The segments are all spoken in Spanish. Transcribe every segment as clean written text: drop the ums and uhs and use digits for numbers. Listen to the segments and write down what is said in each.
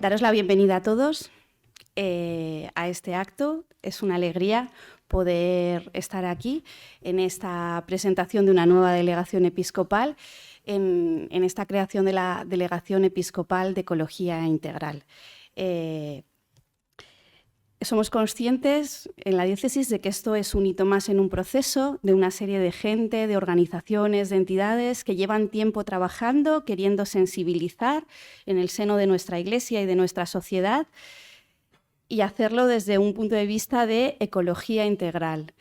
Daros la bienvenida a todos a este acto. Es una alegría poder estar aquí en esta presentación de una nueva delegación episcopal, en esta creación de la Delegación Episcopal de Ecología Integral. Somos conscientes en la diócesis de que esto es un hito más en un proceso de una serie de gente, de organizaciones, de entidades que llevan tiempo trabajando, queriendo sensibilizar en el seno de nuestra Iglesia y de nuestra sociedad y hacerlo desde un punto de vista de ecología integral.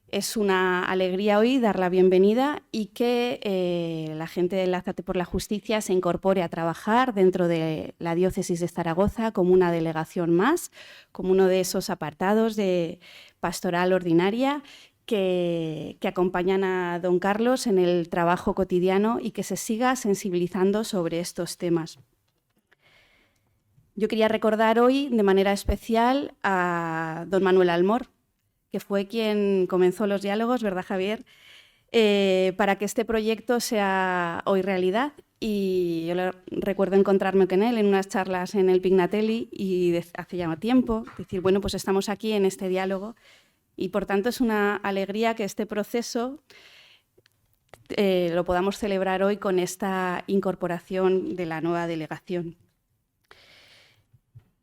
Es una alegría hoy dar la bienvenida y que la gente de Lázate por la Justicia se incorpore a trabajar dentro de la diócesis de Zaragoza como una delegación más, como uno de esos apartados de pastoral ordinaria que acompañan a don Carlos en el trabajo cotidiano y que se siga sensibilizando sobre estos temas. Yo quería recordar hoy de manera especial a don Manuel Almor, que fue quien comenzó los diálogos, ¿verdad, Javier?, para que este proyecto sea hoy realidad. Y yo recuerdo encontrarme con él en unas charlas en el Pignatelli y hace ya tiempo, decir, bueno, pues estamos aquí en este diálogo y por tanto es una alegría que este proceso lo podamos celebrar hoy con esta incorporación de la nueva delegación.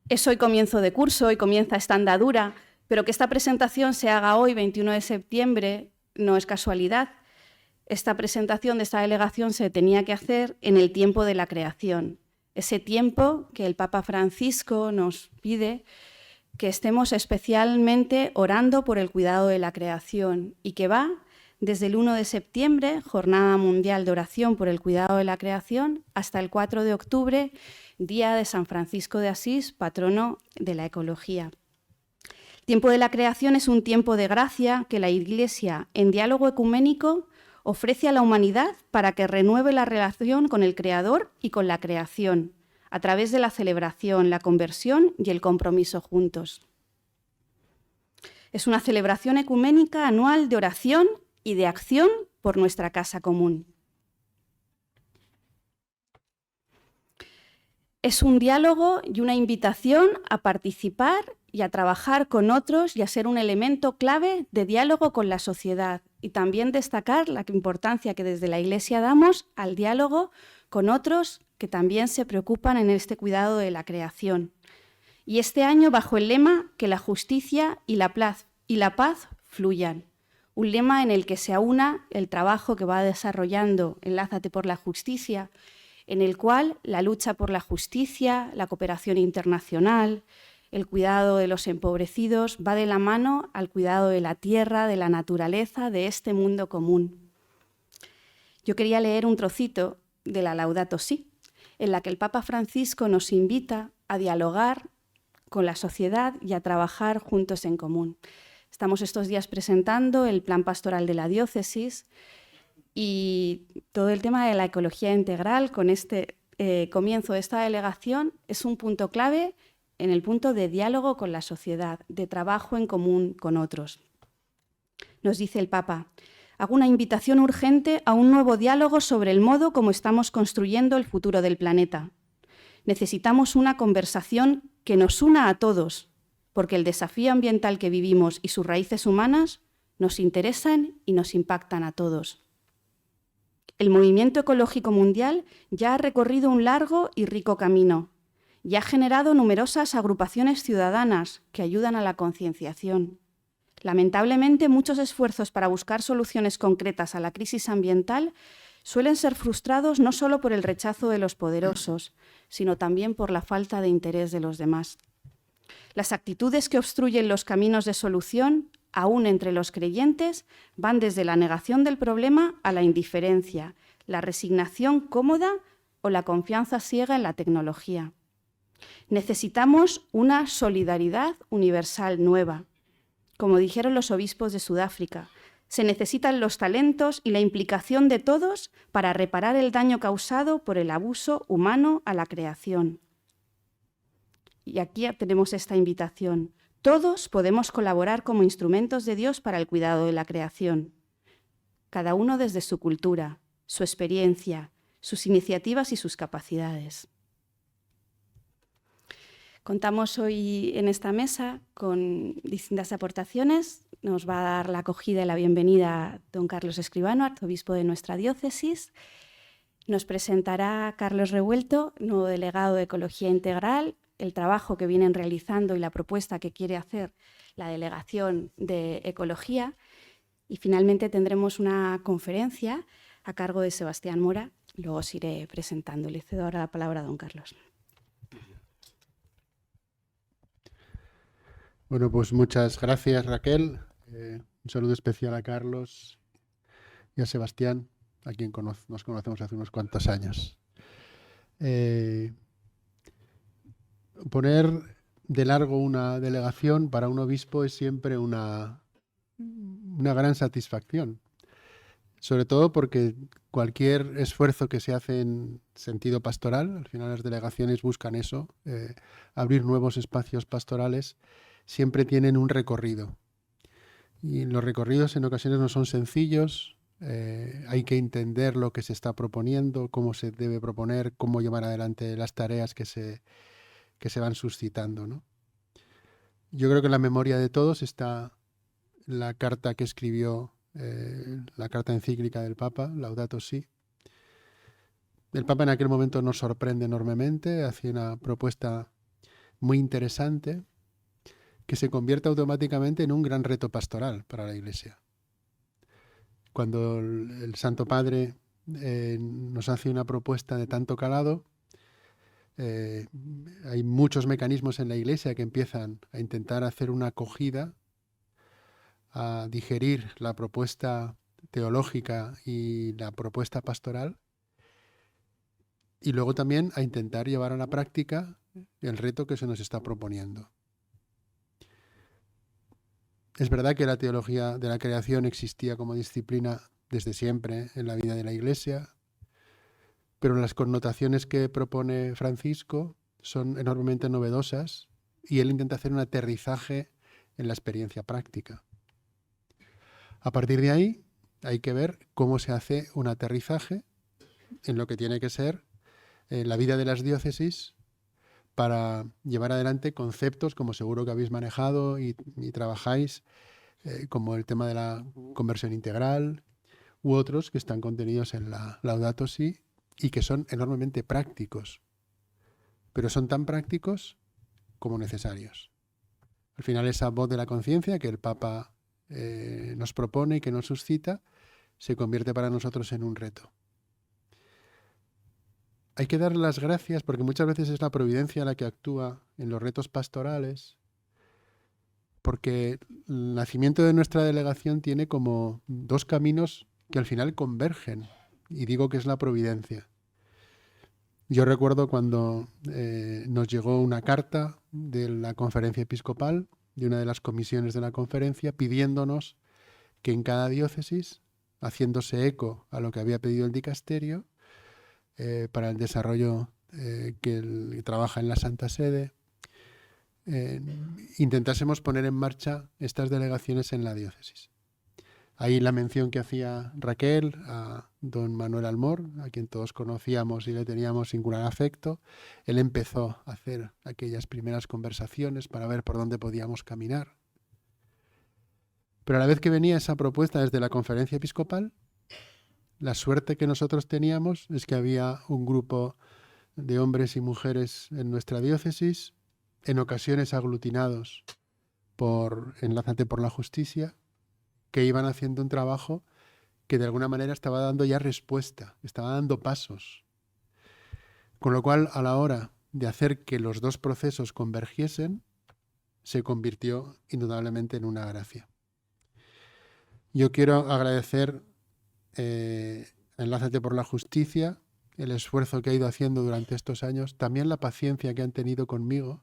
Es hoy comienzo de curso, hoy comienza esta andadura, pero que esta presentación se haga hoy, 21 de septiembre, no es casualidad. Esta presentación de esta delegación se tenía que hacer en el tiempo de la creación, ese tiempo que el Papa Francisco nos pide que estemos especialmente orando por el cuidado de la creación y que va desde el 1 de septiembre, Jornada Mundial de Oración por el Cuidado de la Creación, hasta el 4 de octubre, Día de San Francisco de Asís, patrono de la ecología. El tiempo de la creación es un tiempo de gracia que la Iglesia, en diálogo ecuménico, ofrece a la humanidad para que renueve la relación con el Creador y con la creación, a través de la celebración, la conversión y el compromiso juntos. Es una celebración ecuménica anual de oración y de acción por nuestra casa común. Es un diálogo y una invitación a participar y a trabajar con otros y a ser un elemento clave de diálogo con la sociedad, y también destacar la importancia que desde la Iglesia damos al diálogo con otros que también se preocupan en este cuidado de la creación. Y este año bajo el lema que la justicia y la paz fluyan. Un lema en el que se aúna el trabajo que va desarrollando Lázate por la Justicia, en el cual la lucha por la justicia, la cooperación internacional, el cuidado de los empobrecidos va de la mano al cuidado de la tierra, de la naturaleza, de este mundo común. Yo quería leer un trocito de la Laudato Si, en la que el Papa Francisco nos invita a dialogar con la sociedad y a trabajar juntos en común. Estamos estos días presentando el plan pastoral de la diócesis y todo el tema de la ecología integral con este comienzo de esta delegación es un punto clave en el punto de diálogo con la sociedad, de trabajo en común con otros. Nos dice el Papa, hago una invitación urgente a un nuevo diálogo sobre el modo como estamos construyendo el futuro del planeta. Necesitamos una conversación que nos una a todos, porque el desafío ambiental que vivimos y sus raíces humanas nos interesan y nos impactan a todos. El movimiento ecológico mundial ya ha recorrido un largo y rico camino y ha generado numerosas agrupaciones ciudadanas que ayudan a la concienciación. Lamentablemente, muchos esfuerzos para buscar soluciones concretas a la crisis ambiental suelen ser frustrados no solo por el rechazo de los poderosos, sino también por la falta de interés de los demás. Las actitudes que obstruyen los caminos de solución, aún entre los creyentes, van desde la negación del problema a la indiferencia, la resignación cómoda o la confianza ciega en la tecnología. Necesitamos una solidaridad universal nueva. Como dijeron los obispos de Sudáfrica, se necesitan los talentos y la implicación de todos para reparar el daño causado por el abuso humano a la creación. Y aquí tenemos esta invitación. Todos podemos colaborar como instrumentos de Dios para el cuidado de la creación, cada uno desde su cultura, su experiencia, sus iniciativas y sus capacidades. Contamos hoy en esta mesa con distintas aportaciones. Nos va a dar la acogida y la bienvenida don Carlos Escribano, arzobispo de nuestra diócesis. Nos presentará Carlos Revuelto, nuevo delegado de Ecología Integral, el trabajo que vienen realizando y la propuesta que quiere hacer la Delegación de Ecología. Y finalmente tendremos una conferencia a cargo de Sebastián Mora. Luego os iré presentando. Le cedo ahora la palabra a don Carlos. Bueno, pues muchas gracias, Raquel. Un saludo especial a Carlos y a Sebastián, a quien nos conocemos hace unos cuantos años. Poner de largo una delegación para un obispo es siempre una gran satisfacción, sobre todo porque cualquier esfuerzo que se hace en sentido pastoral, al final las delegaciones buscan eso, abrir nuevos espacios pastorales, siempre tienen un recorrido. Y los recorridos en ocasiones no son sencillos, hay que entender lo que se está proponiendo, cómo se debe proponer, cómo llevar adelante las tareas que se van suscitando, ¿no? Yo creo que en la memoria de todos está la carta que escribió, la carta encíclica del Papa, Laudato Si. El Papa en aquel momento nos sorprende enormemente, hace una propuesta muy interesante que se convierte automáticamente en un gran reto pastoral para la Iglesia. Cuando el Santo Padre nos hace una propuesta de tanto calado, hay muchos mecanismos en la Iglesia que empiezan a intentar hacer una acogida, a digerir la propuesta teológica y la propuesta pastoral, y luego también a intentar llevar a la práctica el reto que se nos está proponiendo. Es verdad que la teología de la creación existía como disciplina desde siempre en la vida de la Iglesia, pero las connotaciones que propone Francisco son enormemente novedosas y él intenta hacer un aterrizaje en la experiencia práctica. A partir de ahí hay que ver cómo se hace un aterrizaje en lo que tiene que ser la vida de las diócesis para llevar adelante conceptos, como seguro que habéis manejado y trabajáis, como el tema de la conversión integral u otros que están contenidos en la Laudato Si y que son enormemente prácticos, pero son tan prácticos como necesarios. Al final, esa voz de la conciencia que el Papa nos propone y que nos suscita se convierte para nosotros en un reto. Hay que dar las gracias porque muchas veces es la providencia la que actúa en los retos pastorales, porque el nacimiento de nuestra delegación tiene como dos caminos que al final convergen, y digo que es la providencia. Yo recuerdo cuando nos llegó una carta de la Conferencia Episcopal, de una de las comisiones de la conferencia, pidiéndonos que en cada diócesis, haciéndose eco a lo que había pedido el dicasterio, para el desarrollo que trabaja en la Santa Sede, intentásemos poner en marcha estas delegaciones en la diócesis. Ahí la mención que hacía Raquel a don Manuel Almor, a quien todos conocíamos y le teníamos singular afecto, él empezó a hacer aquellas primeras conversaciones para ver por dónde podíamos caminar. Pero a la vez que venía esa propuesta desde la Conferencia Episcopal, la suerte que nosotros teníamos es que había un grupo de hombres y mujeres en nuestra diócesis, en ocasiones aglutinados por Enlázate por la Justicia, que iban haciendo un trabajo que de alguna manera estaba dando ya respuesta, estaba dando pasos. Con lo cual, a la hora de hacer que los dos procesos convergiesen, se convirtió indudablemente en una gracia. Yo quiero agradecer Enlázate por la Justicia, el esfuerzo que ha ido haciendo durante estos años, también la paciencia que han tenido conmigo,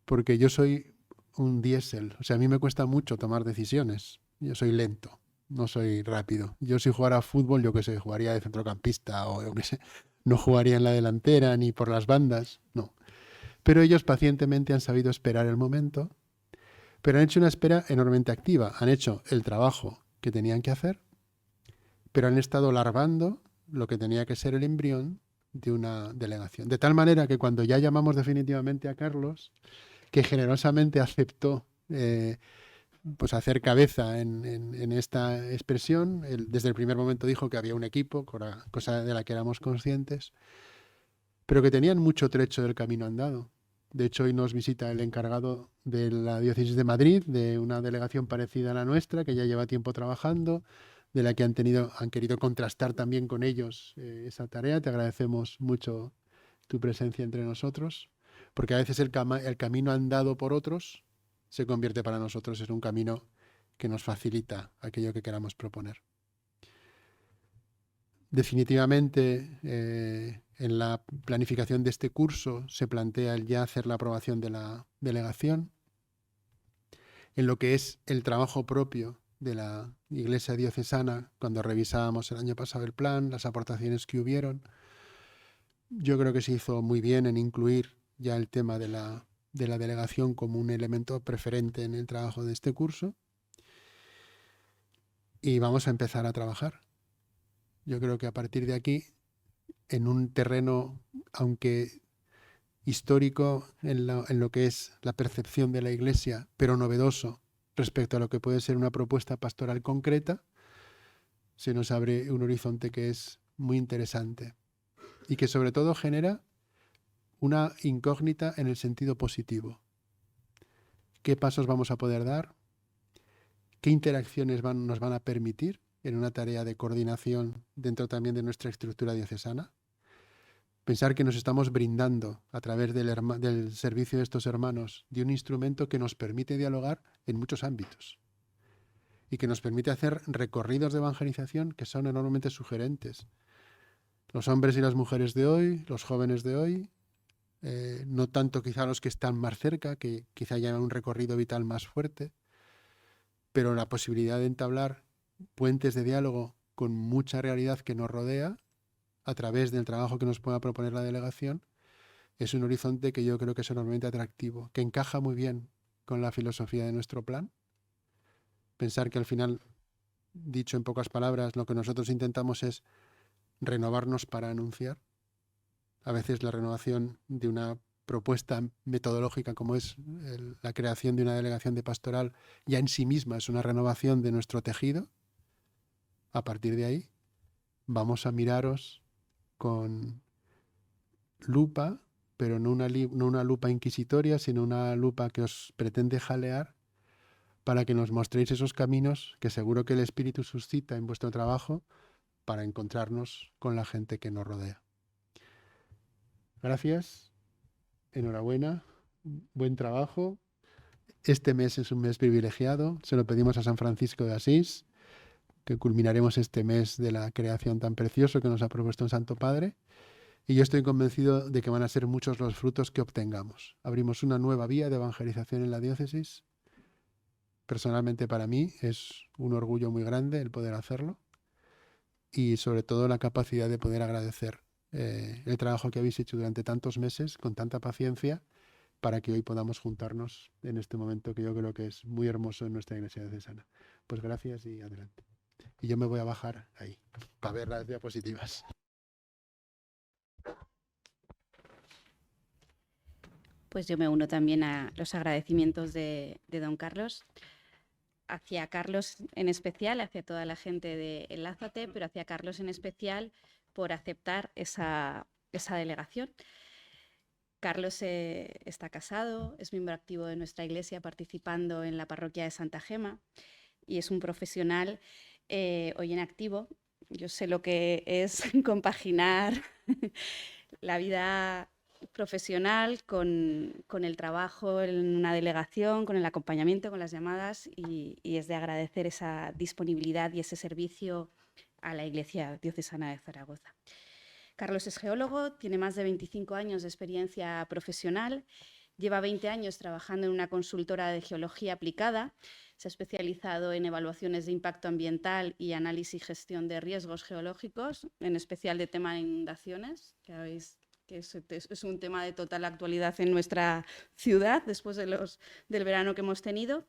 porque yo soy un diésel, o sea, a mí me cuesta mucho tomar decisiones, yo soy lento, no soy rápido. Yo si jugara a fútbol, yo qué sé, jugaría de centrocampista o yo qué sé, no jugaría en la delantera ni por las bandas, no. Pero ellos pacientemente han sabido esperar el momento, pero han hecho una espera enormemente activa, han hecho el trabajo que tenían que hacer, pero han estado larvando lo que tenía que ser el embrión de una delegación. De tal manera que cuando ya llamamos definitivamente a Carlos, que generosamente aceptó pues hacer cabeza en esta expresión, él desde el primer momento dijo que había un equipo, cosa de la que éramos conscientes, pero que tenían mucho trecho del camino andado. De hecho, hoy nos visita el encargado de la Diócesis de Madrid, de una delegación parecida a la nuestra, que ya lleva tiempo trabajando, de la que han querido contrastar también con ellos esa tarea. Te agradecemos mucho tu presencia entre nosotros, porque a veces el camino andado por otros se convierte para nosotros en un camino que nos facilita aquello que queramos proponer. Definitivamente, en la planificación de este curso se plantea el ya hacer la aprobación de la delegación. En lo que es el trabajo propio de la Iglesia diocesana, cuando revisábamos el año pasado el plan, las aportaciones que hubieron, yo creo que se hizo muy bien en incluir ya el tema de la delegación como un elemento preferente en el trabajo de este curso. Y vamos a empezar a trabajar. Yo creo que a partir de aquí, en un terreno, aunque histórico en lo que es la percepción de la Iglesia, pero novedoso respecto a lo que puede ser una propuesta pastoral concreta, se nos abre un horizonte que es muy interesante y que sobre todo genera una incógnita en el sentido positivo. ¿Qué pasos vamos a poder dar? ¿Qué interacciones nos van a permitir en una tarea de coordinación dentro también de nuestra estructura diocesana? Pensar que nos estamos brindando a través del servicio de estos hermanos de un instrumento que nos permite dialogar en muchos ámbitos y que nos permite hacer recorridos de evangelización que son enormemente sugerentes. Los hombres y las mujeres de hoy, los jóvenes de hoy, no tanto quizá los que están más cerca, que quizá llevan un recorrido vital más fuerte, pero la posibilidad de entablar puentes de diálogo con mucha realidad que nos rodea a través del trabajo que nos pueda proponer la delegación, es un horizonte que yo creo que es enormemente atractivo, que encaja muy bien con la filosofía de nuestro plan. Pensar que al final, dicho en pocas palabras, lo que nosotros intentamos es renovarnos para anunciar. A veces la renovación de una propuesta metodológica como es la creación de una delegación de pastoral ya en sí misma es una renovación de nuestro tejido. A partir de ahí vamos a miraros con lupa, pero no una lupa inquisitoria, sino una lupa que os pretende jalear para que nos mostréis esos caminos que seguro que el Espíritu suscita en vuestro trabajo para encontrarnos con la gente que nos rodea. Gracias, enhorabuena, buen trabajo. Este mes es un mes privilegiado, se lo pedimos a San Francisco de Asís, que culminaremos este mes de la creación tan precioso que nos ha propuesto un Santo Padre. Y yo estoy convencido de que van a ser muchos los frutos que obtengamos. Abrimos una nueva vía de evangelización en la diócesis. Personalmente para mí es un orgullo muy grande el poder hacerlo y sobre todo la capacidad de poder agradecer el trabajo que habéis hecho durante tantos meses con tanta paciencia para que hoy podamos juntarnos en este momento que yo creo que es muy hermoso en nuestra Iglesia diocesana. Pues gracias y adelante. Y yo me voy a bajar ahí para ver las diapositivas. Pues yo me uno también a los agradecimientos de don Carlos, hacia Carlos en especial, hacia toda la gente de Enlázate, pero hacia Carlos en especial por aceptar esa delegación. Carlos está casado, es miembro activo de nuestra iglesia participando en la parroquia de Santa Gema y es un profesional hoy en activo. Yo sé lo que es compaginar la vida profesional con el trabajo en una delegación, con el acompañamiento, con las llamadas y es de agradecer esa disponibilidad y ese servicio a la Iglesia Diocesana de Zaragoza. Carlos es geólogo, tiene más de 25 años de experiencia profesional, lleva 20 años trabajando en una consultora de geología aplicada, se ha especializado en evaluaciones de impacto ambiental y análisis y gestión de riesgos geológicos, en especial de tema de inundaciones, que habéis que es un tema de total actualidad en nuestra ciudad después del verano que hemos tenido.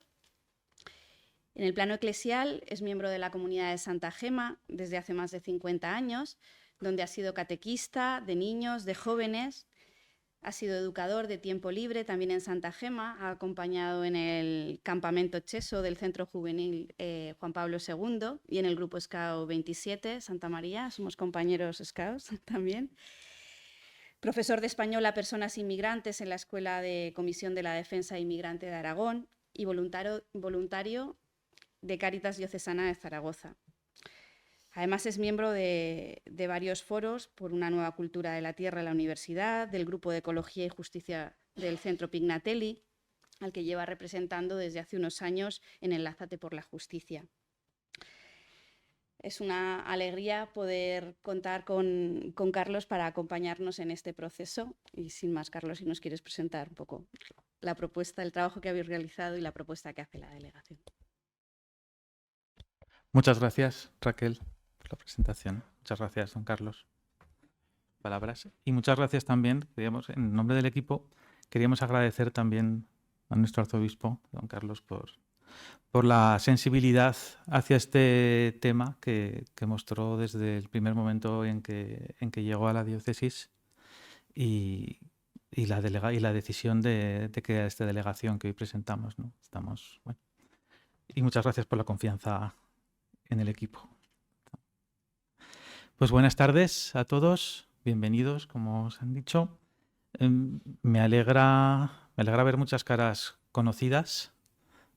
En el plano eclesial es miembro de la comunidad de Santa Gema desde hace más de 50 años, donde ha sido catequista de niños, de jóvenes. Ha sido educador de tiempo libre también en Santa Gema, ha acompañado en el campamento Cheso del Centro Juvenil Juan Pablo II y en el grupo Scout 27 Santa María, somos compañeros Scouts también. Profesor de español a personas inmigrantes en la Escuela de Comisión de la Defensa Inmigrante de Aragón y voluntario de Cáritas Diocesana de Zaragoza. Además es miembro de varios foros por una nueva cultura de la tierra en la universidad, del Grupo de Ecología y Justicia del Centro Pignatelli, al que lleva representando desde hace unos años en Enlázate por la Justicia. Es una alegría poder contar con Carlos para acompañarnos en este proceso. Y sin más, Carlos, si nos quieres presentar un poco la propuesta, el trabajo que habéis realizado y la propuesta que hace la delegación. Muchas gracias, Raquel, por la presentación. Muchas gracias, don Carlos. Palabras. Y muchas gracias también, en nombre del equipo, queríamos agradecer también a nuestro arzobispo, don Carlos, por la sensibilidad hacia este tema que mostró desde el primer momento en que llegó a la diócesis y la decisión de que a esta delegación que hoy presentamos, ¿no? Y muchas gracias por la confianza en el equipo. Pues buenas tardes a todos, bienvenidos, como os han dicho. Me alegra ver muchas caras conocidas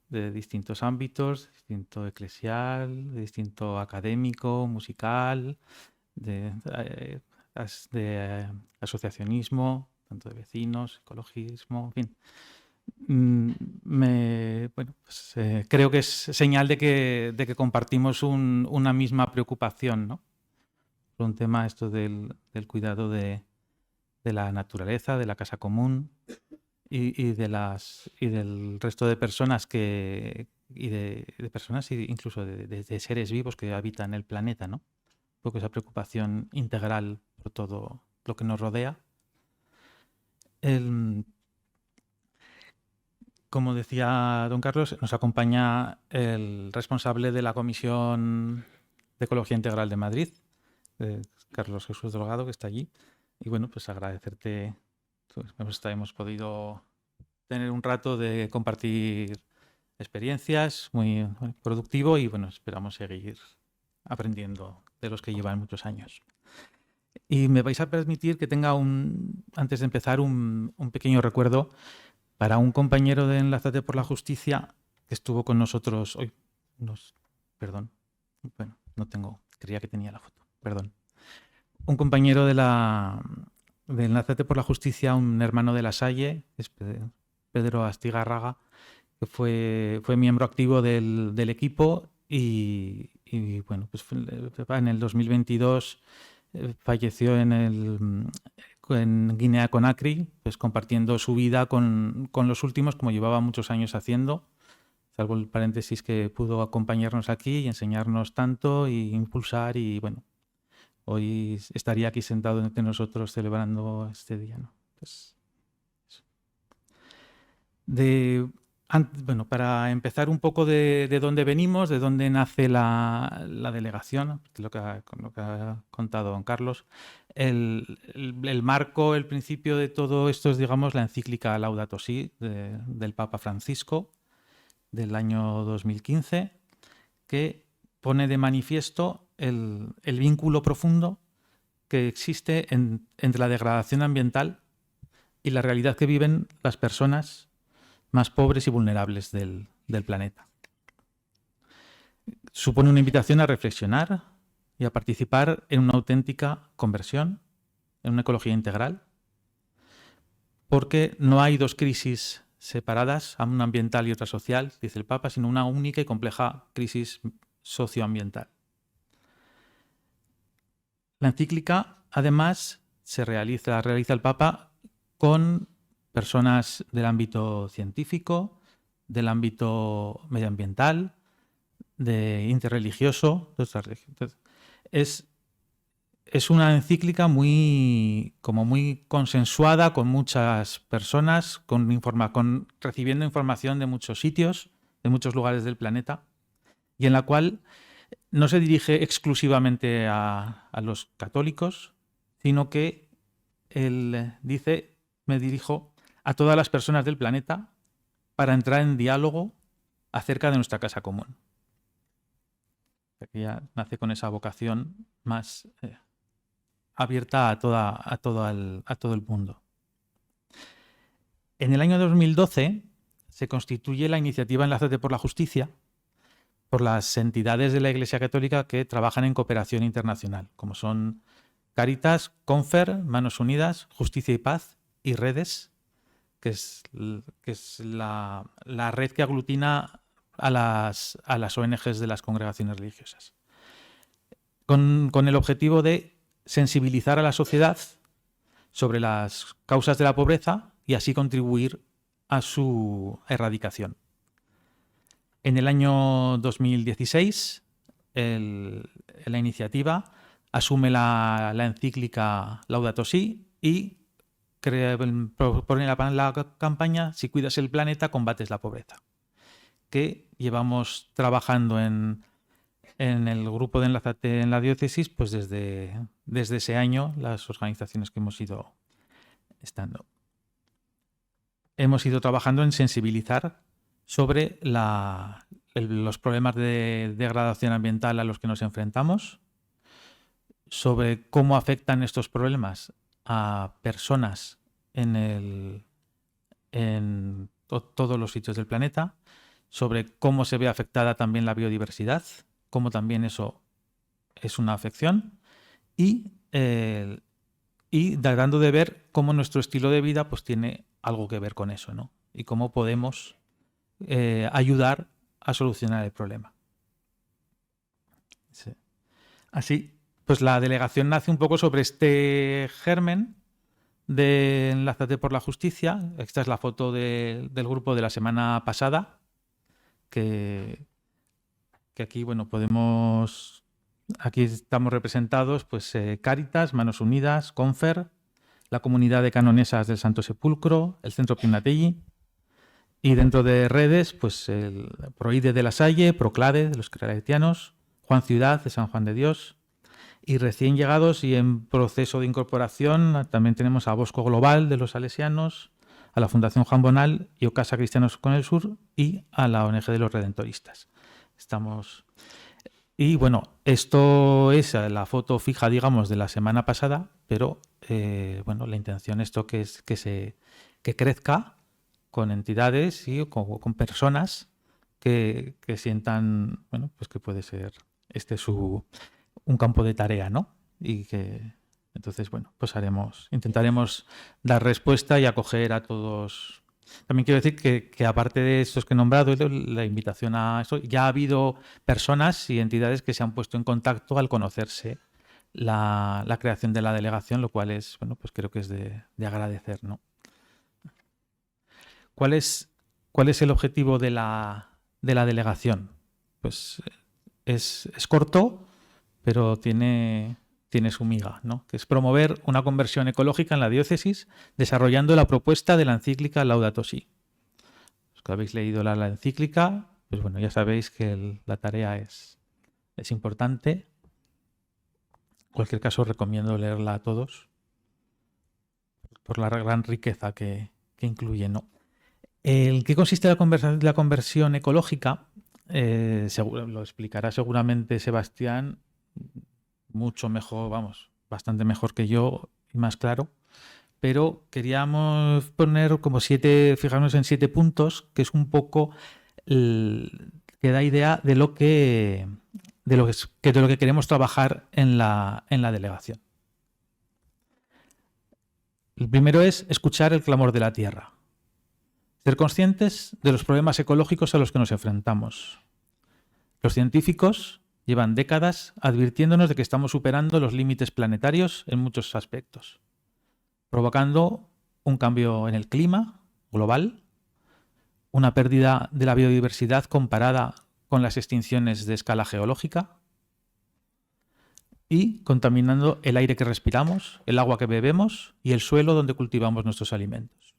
de distintos ámbitos, distinto eclesial, de distinto académico, musical, de asociacionismo, tanto de vecinos, ecologismo, en fin. Creo que es señal de que compartimos una misma preocupación, ¿no? Por un tema esto del cuidado de la naturaleza, de la casa común y del resto de personas personas incluso de seres vivos que habitan el planeta, ¿no? Porque esa preocupación integral por todo lo que nos rodea. Como decía don Carlos, nos acompaña el responsable de la Comisión de Ecología Integral de Madrid, Carlos Jesús Delgado, que está allí. Y bueno, pues agradecerte, hemos podido tener un rato de compartir experiencias, muy productivo y bueno, esperamos seguir aprendiendo de los que llevan muchos años. Y me vais a permitir que tenga antes de empezar, un pequeño recuerdo para un compañero de Enlázate por la Justicia que estuvo con nosotros hoy. Perdón. Bueno, no tengo. Creía que tenía la foto. Perdón. Un compañero de Enlázate por la Justicia, un hermano de La Salle, es Pedro Astigarraga, que fue miembro activo del equipo y bueno, pues en el 2022 falleció en Guinea-Conakry, pues compartiendo su vida con los últimos, como llevaba muchos años haciendo, salvo el paréntesis que pudo acompañarnos aquí y enseñarnos tanto y impulsar y bueno, hoy estaría aquí sentado entre nosotros celebrando este día, ¿no? Pues, eso. Para empezar un poco de dónde venimos, de dónde nace la delegación, lo que ha contado don Carlos. El marco, el principio de todo esto es, digamos, la encíclica Laudato Si del Papa Francisco del año 2015, que pone de manifiesto el vínculo profundo que existe entre la degradación ambiental y la realidad que viven las personas más pobres y vulnerables del planeta. Supone una invitación a reflexionar y a participar en una auténtica conversión, en una ecología integral, porque no hay dos crisis separadas, una ambiental y otra social, dice el Papa, sino una única y compleja crisis socioambiental. La encíclica, además, la realiza el Papa con personas del ámbito científico, del ámbito medioambiental, interreligioso, de otras religiones. Es una encíclica muy consensuada con muchas personas, recibiendo información de muchos sitios, de muchos lugares del planeta, y en la cual no se dirige exclusivamente a los católicos, sino que él dice, me dirijo a todas las personas del planeta para entrar en diálogo acerca de nuestra casa común. Que ya nace con esa vocación más abierta a todo el mundo. En el año 2012 se constituye la iniciativa Enlázate por la Justicia por las entidades de la Iglesia Católica que trabajan en cooperación internacional, como son Cáritas, Confer, Manos Unidas, Justicia y Paz y Redes, que es la red que aglutina a las ONGs de las congregaciones religiosas, con el objetivo de sensibilizar a la sociedad sobre las causas de la pobreza y así contribuir a su erradicación. En el año 2016, la iniciativa asume la encíclica Laudato Si y propone la campaña Si cuidas el planeta, combates la pobreza, que llevamos trabajando en el grupo de Enlázate en la diócesis pues desde ese año, las organizaciones que hemos ido estando. Hemos ido trabajando en sensibilizar sobre los problemas de degradación ambiental a los que nos enfrentamos, sobre cómo afectan estos problemas a personas en todos los sitios del planeta, sobre cómo se ve afectada también la biodiversidad, cómo también eso es una afección, y tratando de ver cómo nuestro estilo de vida pues tiene algo que ver con eso, ¿no? Y cómo podemos ayudar a solucionar el problema. Sí. Así, pues la delegación nace un poco sobre este germen de Enlázate por la Justicia. Esta es la foto del grupo de la semana pasada, que aquí, bueno, aquí estamos representados, pues Cáritas, Manos Unidas, Confer, la comunidad de canonesas del Santo Sepulcro, el Centro Pignatelli, y dentro de Redes, pues el Proide de la Salle, Proclade de los claretianos, Juan Ciudad de San Juan de Dios, y recién llegados y en proceso de incorporación también tenemos a Bosco Global de los Salesianos, a la Fundación Juan Bonal y Ocasa Cristianos con el Sur y a la ONG de los Redentoristas. Y bueno, esto es la foto fija, digamos, de la semana pasada, pero bueno, la intención es que crezca con entidades y con personas que sientan, bueno, pues que puede ser un campo de tarea, ¿no? Y que entonces, bueno, pues intentaremos dar respuesta y acoger a todos. También quiero decir que aparte de estos que he nombrado, la invitación a esto, ya ha habido personas y entidades que se han puesto en contacto al conocerse la creación de la delegación, lo cual es, bueno, pues creo que es de agradecer, ¿no? ¿Cuál es el objetivo de la delegación? Pues es corto, pero tiene su miga, ¿no? Que es promover una conversión ecológica en la diócesis desarrollando la propuesta de la encíclica Laudato Si. Los que habéis leído la encíclica, pues bueno, ya sabéis que la tarea es importante. En cualquier caso, recomiendo leerla a todos por la gran riqueza que incluye, ¿no? ¿En qué consiste la conversión ecológica? Lo explicará seguramente Sebastián mucho mejor, bastante mejor que yo y más claro. Pero queríamos poner fijarnos en 7 puntos, que es un poco que da idea de lo que queremos trabajar en la delegación. El primero es escuchar el clamor de la tierra. Ser conscientes de los problemas ecológicos a los que nos enfrentamos. Los científicos llevan décadas advirtiéndonos de que estamos superando los límites planetarios en muchos aspectos, provocando un cambio en el clima global, una pérdida de la biodiversidad comparada con las extinciones de escala geológica y contaminando el aire que respiramos, el agua que bebemos y el suelo donde cultivamos nuestros alimentos.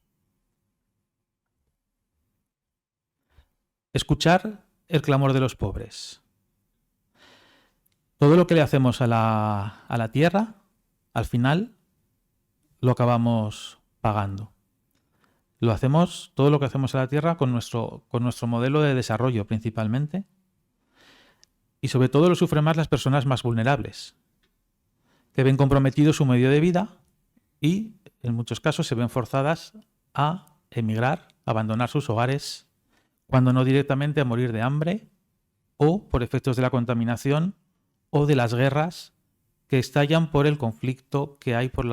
Escuchar el clamor de los pobres. todo lo que le hacemos a la tierra, al final lo acabamos pagando. Todo lo que hacemos a la tierra con nuestro modelo de desarrollo principalmente. Y sobre todo lo sufren más las personas más vulnerables, que ven comprometido su medio de vida y en muchos casos se ven forzadas a emigrar, a abandonar sus hogares, cuando no directamente a morir de hambre o por efectos de la contaminación o de las guerras que estallan por el conflicto que hay por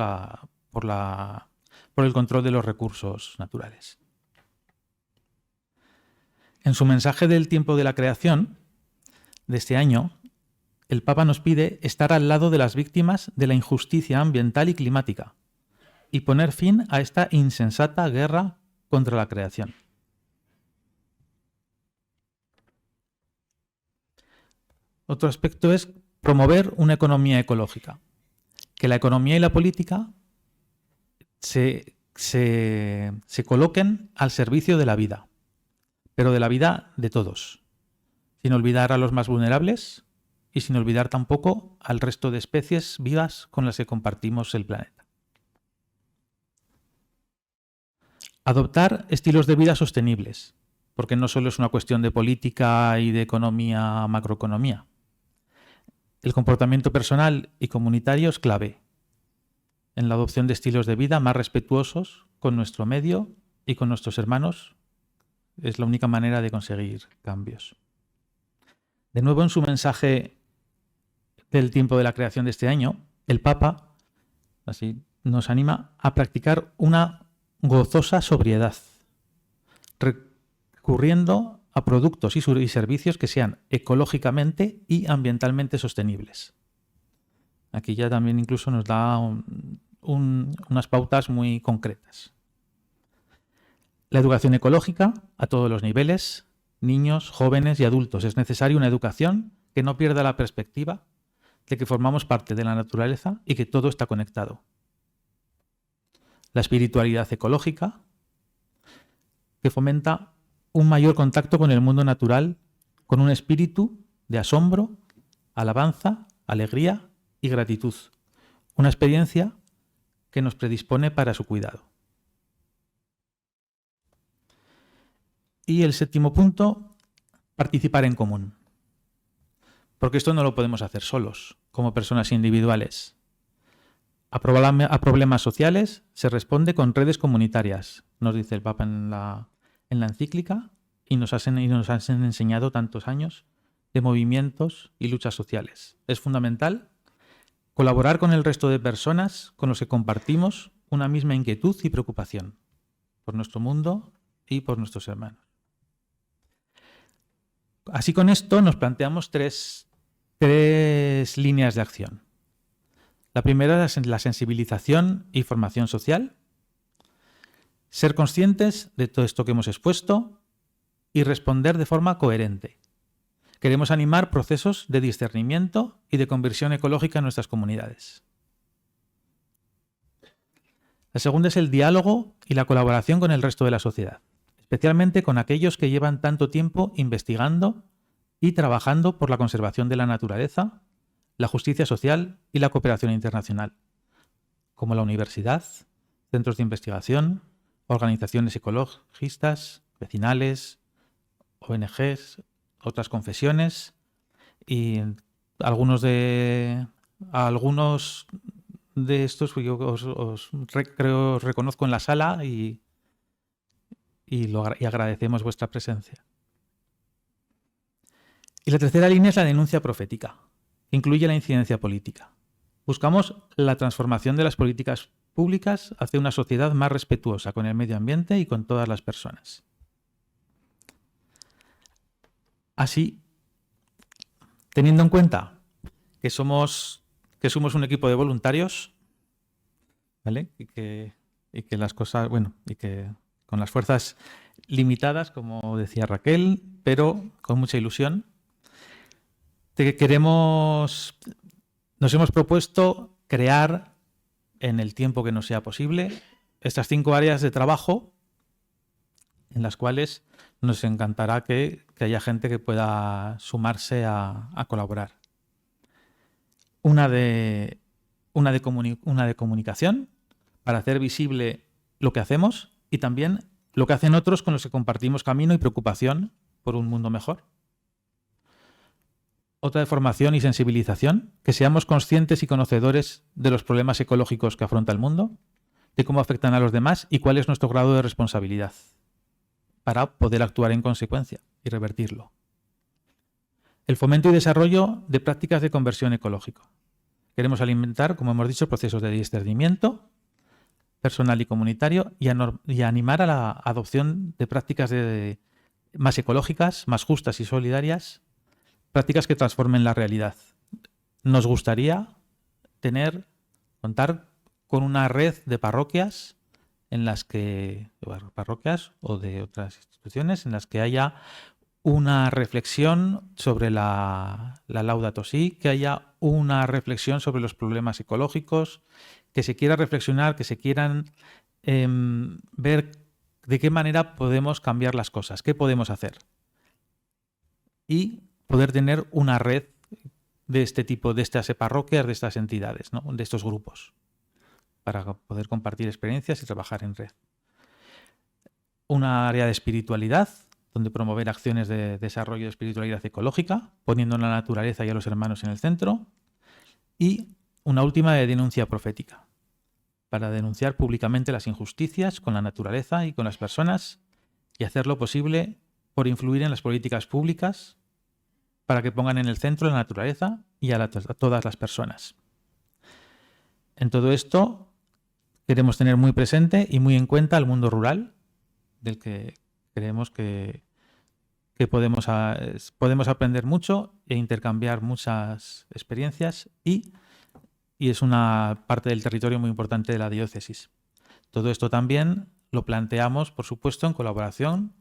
el control de los recursos naturales. En su mensaje del tiempo de la creación de este año, el Papa nos pide estar al lado de las víctimas de la injusticia ambiental y climática y poner fin a esta insensata guerra contra la creación. Otro aspecto es promover una economía ecológica, que la economía y la política se coloquen al servicio de la vida, pero de la vida de todos, sin olvidar a los más vulnerables y sin olvidar tampoco al resto de especies vivas con las que compartimos el planeta. Adoptar estilos de vida sostenibles, porque no solo es una cuestión de política y de economía, macroeconomía. El comportamiento personal y comunitario es clave en la adopción de estilos de vida más respetuosos con nuestro medio y con nuestros hermanos. Es la única manera de conseguir cambios. De nuevo, en su mensaje del tiempo de la creación de este año, el Papa así nos anima a practicar una gozosa sobriedad, recurriendo a productos y servicios que sean ecológicamente y ambientalmente sostenibles. Aquí ya también incluso nos da unas pautas muy concretas. La educación ecológica a todos los niveles, niños, jóvenes y adultos. Es necesaria una educación que no pierda la perspectiva de que formamos parte de la naturaleza y que todo está conectado. La espiritualidad ecológica, que fomenta un mayor contacto con el mundo natural, con un espíritu de asombro, alabanza, alegría y gratitud. Una experiencia que nos predispone para su cuidado. Y el séptimo punto, participar en común. Porque esto no lo podemos hacer solos, como personas individuales. A problemas sociales se responde con redes comunitarias, nos dice el Papa en la encíclica, y nos han enseñado tantos años de movimientos y luchas sociales. Es fundamental colaborar con el resto de personas con los que compartimos una misma inquietud y preocupación por nuestro mundo y por nuestros hermanos. Así, con esto nos planteamos tres líneas de acción. La primera es la sensibilización y formación social, ser conscientes de todo esto que hemos expuesto y responder de forma coherente. Queremos animar procesos de discernimiento y de conversión ecológica en nuestras comunidades. La segunda es el diálogo y la colaboración con el resto de la sociedad, especialmente con aquellos que llevan tanto tiempo investigando y trabajando por la conservación de la naturaleza, la justicia social y la cooperación internacional, como la universidad, centros de investigación, organizaciones ecologistas, vecinales, ONGs, otras confesiones y algunos de estos yo os reconozco en la sala y agradecemos vuestra presencia. Y la tercera línea es la denuncia profética, que incluye la incidencia política. Buscamos la transformación de las políticas públicas hacia una sociedad más respetuosa con el medio ambiente y con todas las personas. Así, teniendo en cuenta que somos un equipo de voluntarios, ¿vale? Y que las cosas, y que con las fuerzas limitadas, como decía Raquel, pero con mucha ilusión, nos hemos propuesto crear, en el tiempo que nos sea posible, estas 5 áreas de trabajo en las cuales nos encantará que haya gente que pueda sumarse a colaborar. una de comunicación para hacer visible lo que hacemos y también lo que hacen otros con los que compartimos camino y preocupación por un mundo mejor. Otra de formación y sensibilización, que seamos conscientes y conocedores de los problemas ecológicos que afronta el mundo, de cómo afectan a los demás y cuál es nuestro grado de responsabilidad para poder actuar en consecuencia y revertirlo. El fomento y desarrollo de prácticas de conversión ecológica. Queremos alimentar, como hemos dicho, procesos de discernimiento personal y comunitario y animar a la adopción de prácticas más ecológicas, más justas y solidarias, prácticas que transformen la realidad. Nos gustaría contar con una red de parroquias o de otras instituciones en las que haya una reflexión sobre la Laudato Si, que haya una reflexión sobre los problemas ecológicos, que se quiera reflexionar, que se quieran ver de qué manera podemos cambiar las cosas, qué podemos hacer. Y poder tener una red de este tipo, de estas parroquias, de estas entidades, ¿no? De estos grupos, para poder compartir experiencias y trabajar en red. Una área de espiritualidad, donde promover acciones de desarrollo de espiritualidad ecológica, poniendo a la naturaleza y a los hermanos en el centro. Y una última de denuncia profética, para denunciar públicamente las injusticias con la naturaleza y con las personas y hacer lo posible por influir en las políticas públicas para que pongan en el centro la naturaleza y a todas las personas. En todo esto queremos tener muy presente y muy en cuenta el mundo rural, del que creemos que podemos aprender mucho e intercambiar muchas experiencias y es una parte del territorio muy importante de la diócesis. Todo esto también lo planteamos, por supuesto, en colaboración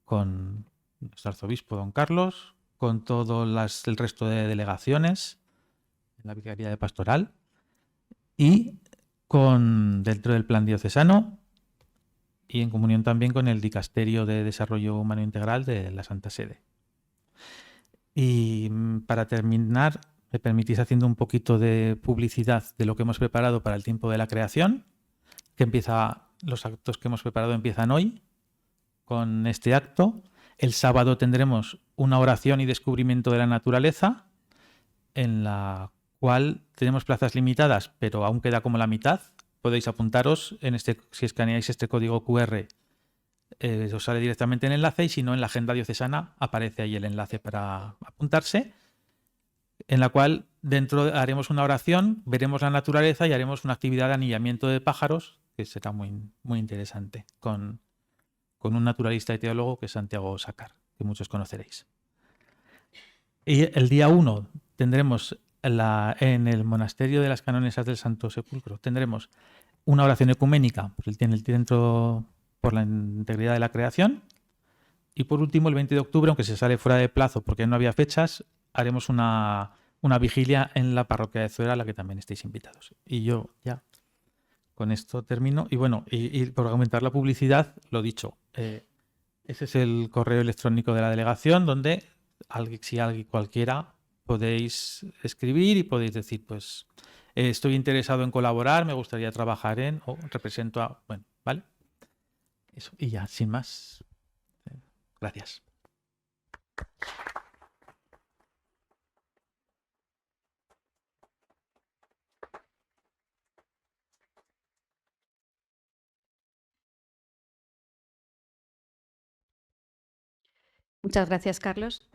con nuestro arzobispo don Carlos, con todo el resto de delegaciones en la Vicaría de Pastoral y dentro del plan diocesano y en comunión también con el Dicasterio de Desarrollo Humano Integral de la Santa Sede. Y para terminar, me permitís haciendo un poquito de publicidad de lo que hemos preparado para el tiempo de la creación, los actos que hemos preparado empiezan hoy con este acto. El sábado tendremos una oración y descubrimiento de la naturaleza, en la cual tenemos plazas limitadas, pero aún queda como la mitad. Podéis apuntaros, si escaneáis este código QR, os sale directamente el enlace, y si no, en la agenda diocesana aparece ahí el enlace para apuntarse, en la cual dentro haremos una oración, veremos la naturaleza y haremos una actividad de anillamiento de pájaros, que será muy, muy interesante, con un naturalista y teólogo que es Santiago Sácar, que muchos conoceréis. Y el día 1 tendremos en el Monasterio de las Canonesas del Santo Sepulcro, tendremos una oración ecuménica en el centro por la integridad de la creación. Y por último, el 20 de octubre, aunque se sale fuera de plazo porque no había fechas, haremos una vigilia en la parroquia de Zuera, a la que también estáis invitados. Y yo ya con esto termino. Y bueno, y por aumentar la publicidad, lo dicho, ese es el correo electrónico de la delegación, donde si alguien cualquiera podéis escribir y podéis decir, pues estoy interesado en colaborar, me gustaría trabajar o represento a... Bueno, ¿vale? Eso, y ya, sin más. Gracias. Muchas gracias, Carlos.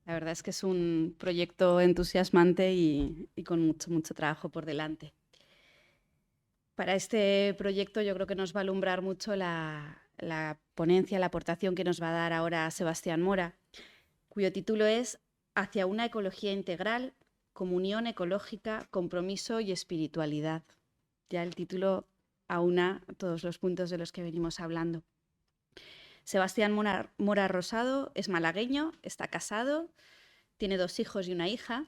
La verdad es que es un proyecto entusiasmante y con mucho trabajo por delante. Para este proyecto yo creo que nos va a alumbrar mucho la ponencia, la aportación que nos va a dar ahora Sebastián Mora, cuyo título es Hacia una ecología integral, comunión ecológica, compromiso y espiritualidad. Ya el título aúna todos los puntos de los que venimos hablando. Sebastián Mora Rosado es malagueño, está casado, tiene 2 hijos y una hija.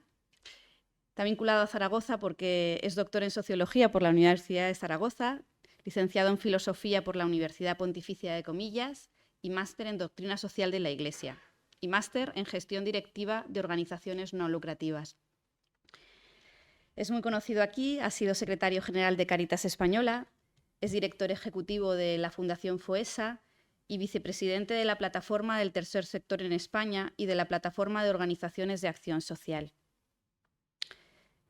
Está vinculado a Zaragoza porque es doctor en Sociología por la Universidad de Zaragoza, licenciado en Filosofía por la Universidad Pontificia de Comillas y máster en Doctrina Social de la Iglesia y máster en Gestión Directiva de Organizaciones No Lucrativas. Es muy conocido aquí, ha sido secretario general de Cáritas Española, es director ejecutivo de la Fundación FOESA y vicepresidente de la Plataforma del Tercer Sector en España y de la Plataforma de Organizaciones de Acción Social.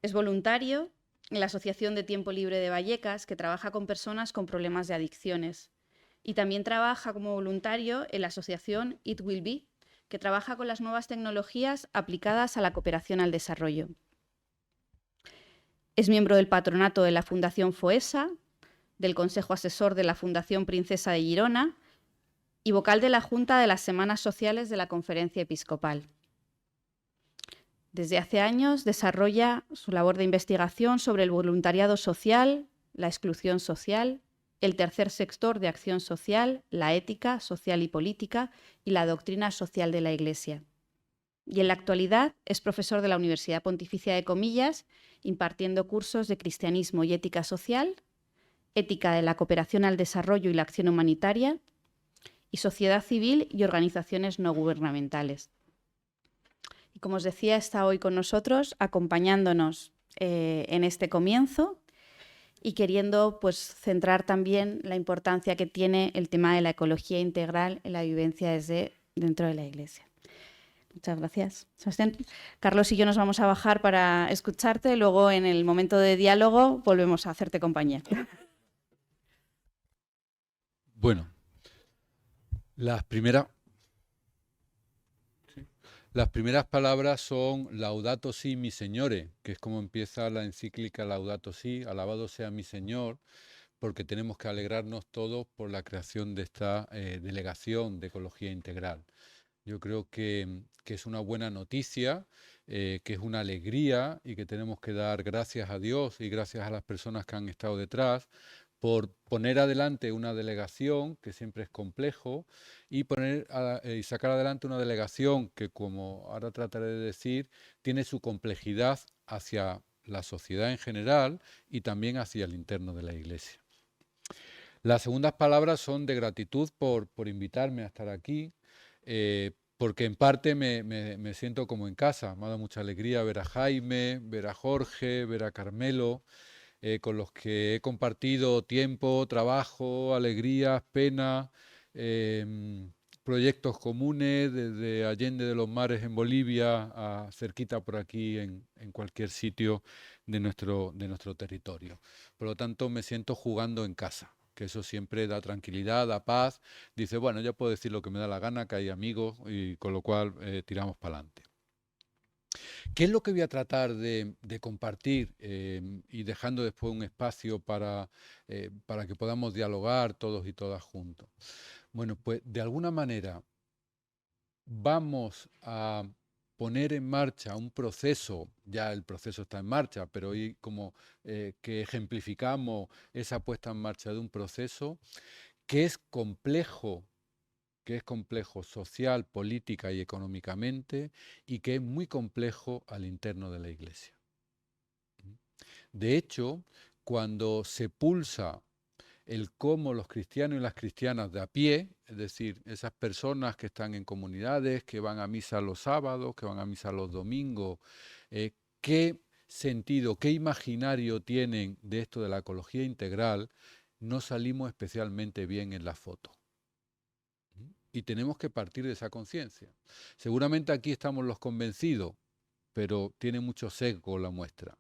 Es voluntario en la Asociación de Tiempo Libre de Vallecas, que trabaja con personas con problemas de adicciones. Y también trabaja como voluntario en la asociación It Will Be, que trabaja con las nuevas tecnologías aplicadas a la cooperación al desarrollo. Es miembro del patronato de la Fundación FOESA, del Consejo Asesor de la Fundación Princesa de Girona y vocal de la Junta de las Semanas Sociales de la Conferencia Episcopal. Desde hace años desarrolla su labor de investigación sobre el voluntariado social, la exclusión social, el tercer sector de acción social, la ética social y política y la doctrina social de la Iglesia. Y en la actualidad es profesor de la Universidad Pontificia de Comillas, impartiendo cursos de cristianismo y ética social, ética de la cooperación al desarrollo y la acción humanitaria, y sociedad civil y organizaciones no gubernamentales. Y como os decía, está hoy con nosotros, acompañándonos en este comienzo y queriendo pues, centrar también la importancia que tiene el tema de la ecología integral en la vivencia desde dentro de la Iglesia. Muchas gracias, Sebastián. Carlos y yo nos vamos a bajar para escucharte, luego en el momento de diálogo volvemos a hacerte compañía. Bueno, las primeras palabras son Laudato Si, mi Señore, que es como empieza la encíclica Laudato Si, alabado sea mi Señor, porque tenemos que alegrarnos todos por la creación de esta delegación de ecología integral. Yo creo que es una buena noticia, que es una alegría y que tenemos que dar gracias a Dios y gracias a las personas que han estado detrás por poner adelante una delegación, que siempre es complejo, y sacar adelante una delegación que, como ahora trataré de decir, tiene su complejidad hacia la sociedad en general y también hacia el interno de la Iglesia. Las segundas palabras son de gratitud por invitarme a estar aquí, porque en parte me siento como en casa. Me ha dado mucha alegría ver a Jaime, ver a Jorge, ver a Carmelo, con los que he compartido tiempo, trabajo, alegrías, penas, proyectos comunes, desde Allende de los Mares en Bolivia a cerquita por aquí en cualquier sitio de nuestro territorio. Por lo tanto, me siento jugando en casa, que eso siempre da tranquilidad, da paz. Dice, bueno, ya puedo decir lo que me da la gana, que hay amigos, y con lo cual tiramos para adelante. ¿Qué es lo que voy a tratar de compartir y dejando después un espacio para que podamos dialogar todos y todas juntos? Bueno, pues de alguna manera vamos a poner en marcha un proceso, ya el proceso está en marcha, pero hoy como que ejemplificamos esa puesta en marcha de un proceso que es complejo social, política y económicamente, y que es muy complejo al interno de la Iglesia. De hecho, cuando se pulsa el cómo los cristianos y las cristianas de a pie, es decir, esas personas que están en comunidades, que van a misa los sábados, que van a misa los domingos, qué sentido, qué imaginario tienen de esto de la ecología integral, no salimos especialmente bien en la foto. Y tenemos que partir de esa conciencia. Seguramente aquí estamos los convencidos, pero tiene mucho sesgo la muestra.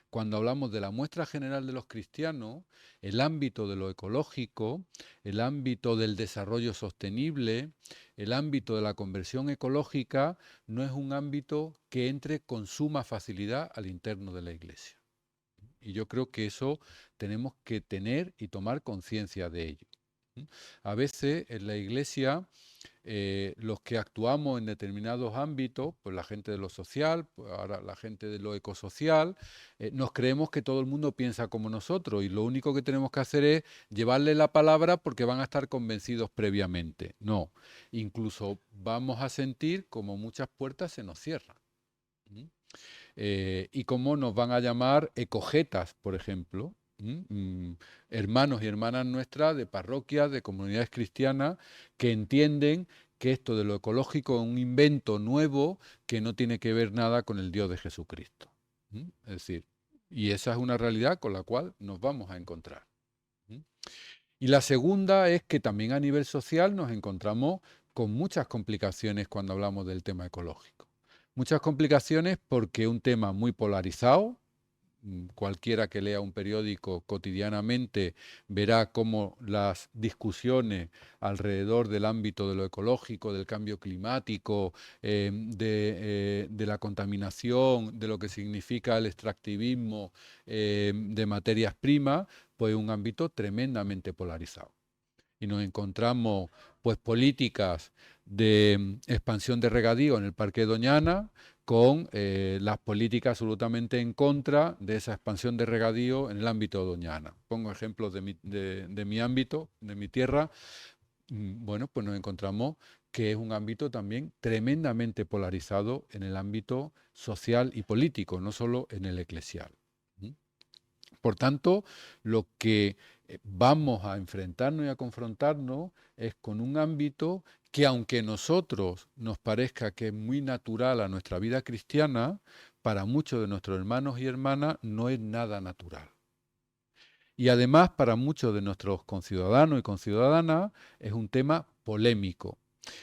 Cuando hablamos de la muestra general de los cristianos, el ámbito de lo ecológico, el ámbito del desarrollo sostenible, el ámbito de la conversión ecológica, no es un ámbito que entre con suma facilidad al interno de la Iglesia. Y yo creo que eso tenemos que tener y tomar conciencia de ello. A veces en la Iglesia los que actuamos en determinados ámbitos, pues la gente de lo social, pues ahora la gente de lo ecosocial, nos creemos que todo el mundo piensa como nosotros y lo único que tenemos que hacer es llevarle la palabra porque van a estar convencidos previamente. No, incluso vamos a sentir como muchas puertas se nos cierran. Y cómo nos van a llamar ecojetas, por ejemplo. Hermanos y hermanas nuestras de parroquias, de comunidades cristianas, que entienden que esto de lo ecológico es un invento nuevo que no tiene que ver nada con el Dios de Jesucristo. Es decir, Y esa es una realidad con la cual nos vamos a encontrar. Y la segunda es que también a nivel social nos encontramos con muchas complicaciones cuando hablamos del tema ecológico. Muchas complicaciones porque es un tema muy polarizado. Cualquiera que lea un periódico cotidianamente verá cómo las discusiones alrededor del ámbito de lo ecológico, del cambio climático, de la contaminación, de lo que significa el extractivismo de materias primas, pues un ámbito tremendamente polarizado. Y nos encontramos pues políticas de expansión de regadío en el Parque Doñana con las políticas absolutamente en contra de esa expansión de regadío en el ámbito de Doñana. Pongo ejemplos de mi ámbito, de mi tierra. Bueno, pues nos encontramos que es un ámbito también tremendamente polarizado en el ámbito social y político, no solo en el eclesial. Por tanto, lo que vamos a enfrentarnos y a confrontarnos es con un ámbito que, aunque a nosotros nos parezca que es muy natural a nuestra vida cristiana, para muchos de nuestros hermanos y hermanas no es nada natural. Y además, para muchos de nuestros conciudadanos y conciudadanas, es un tema polémico.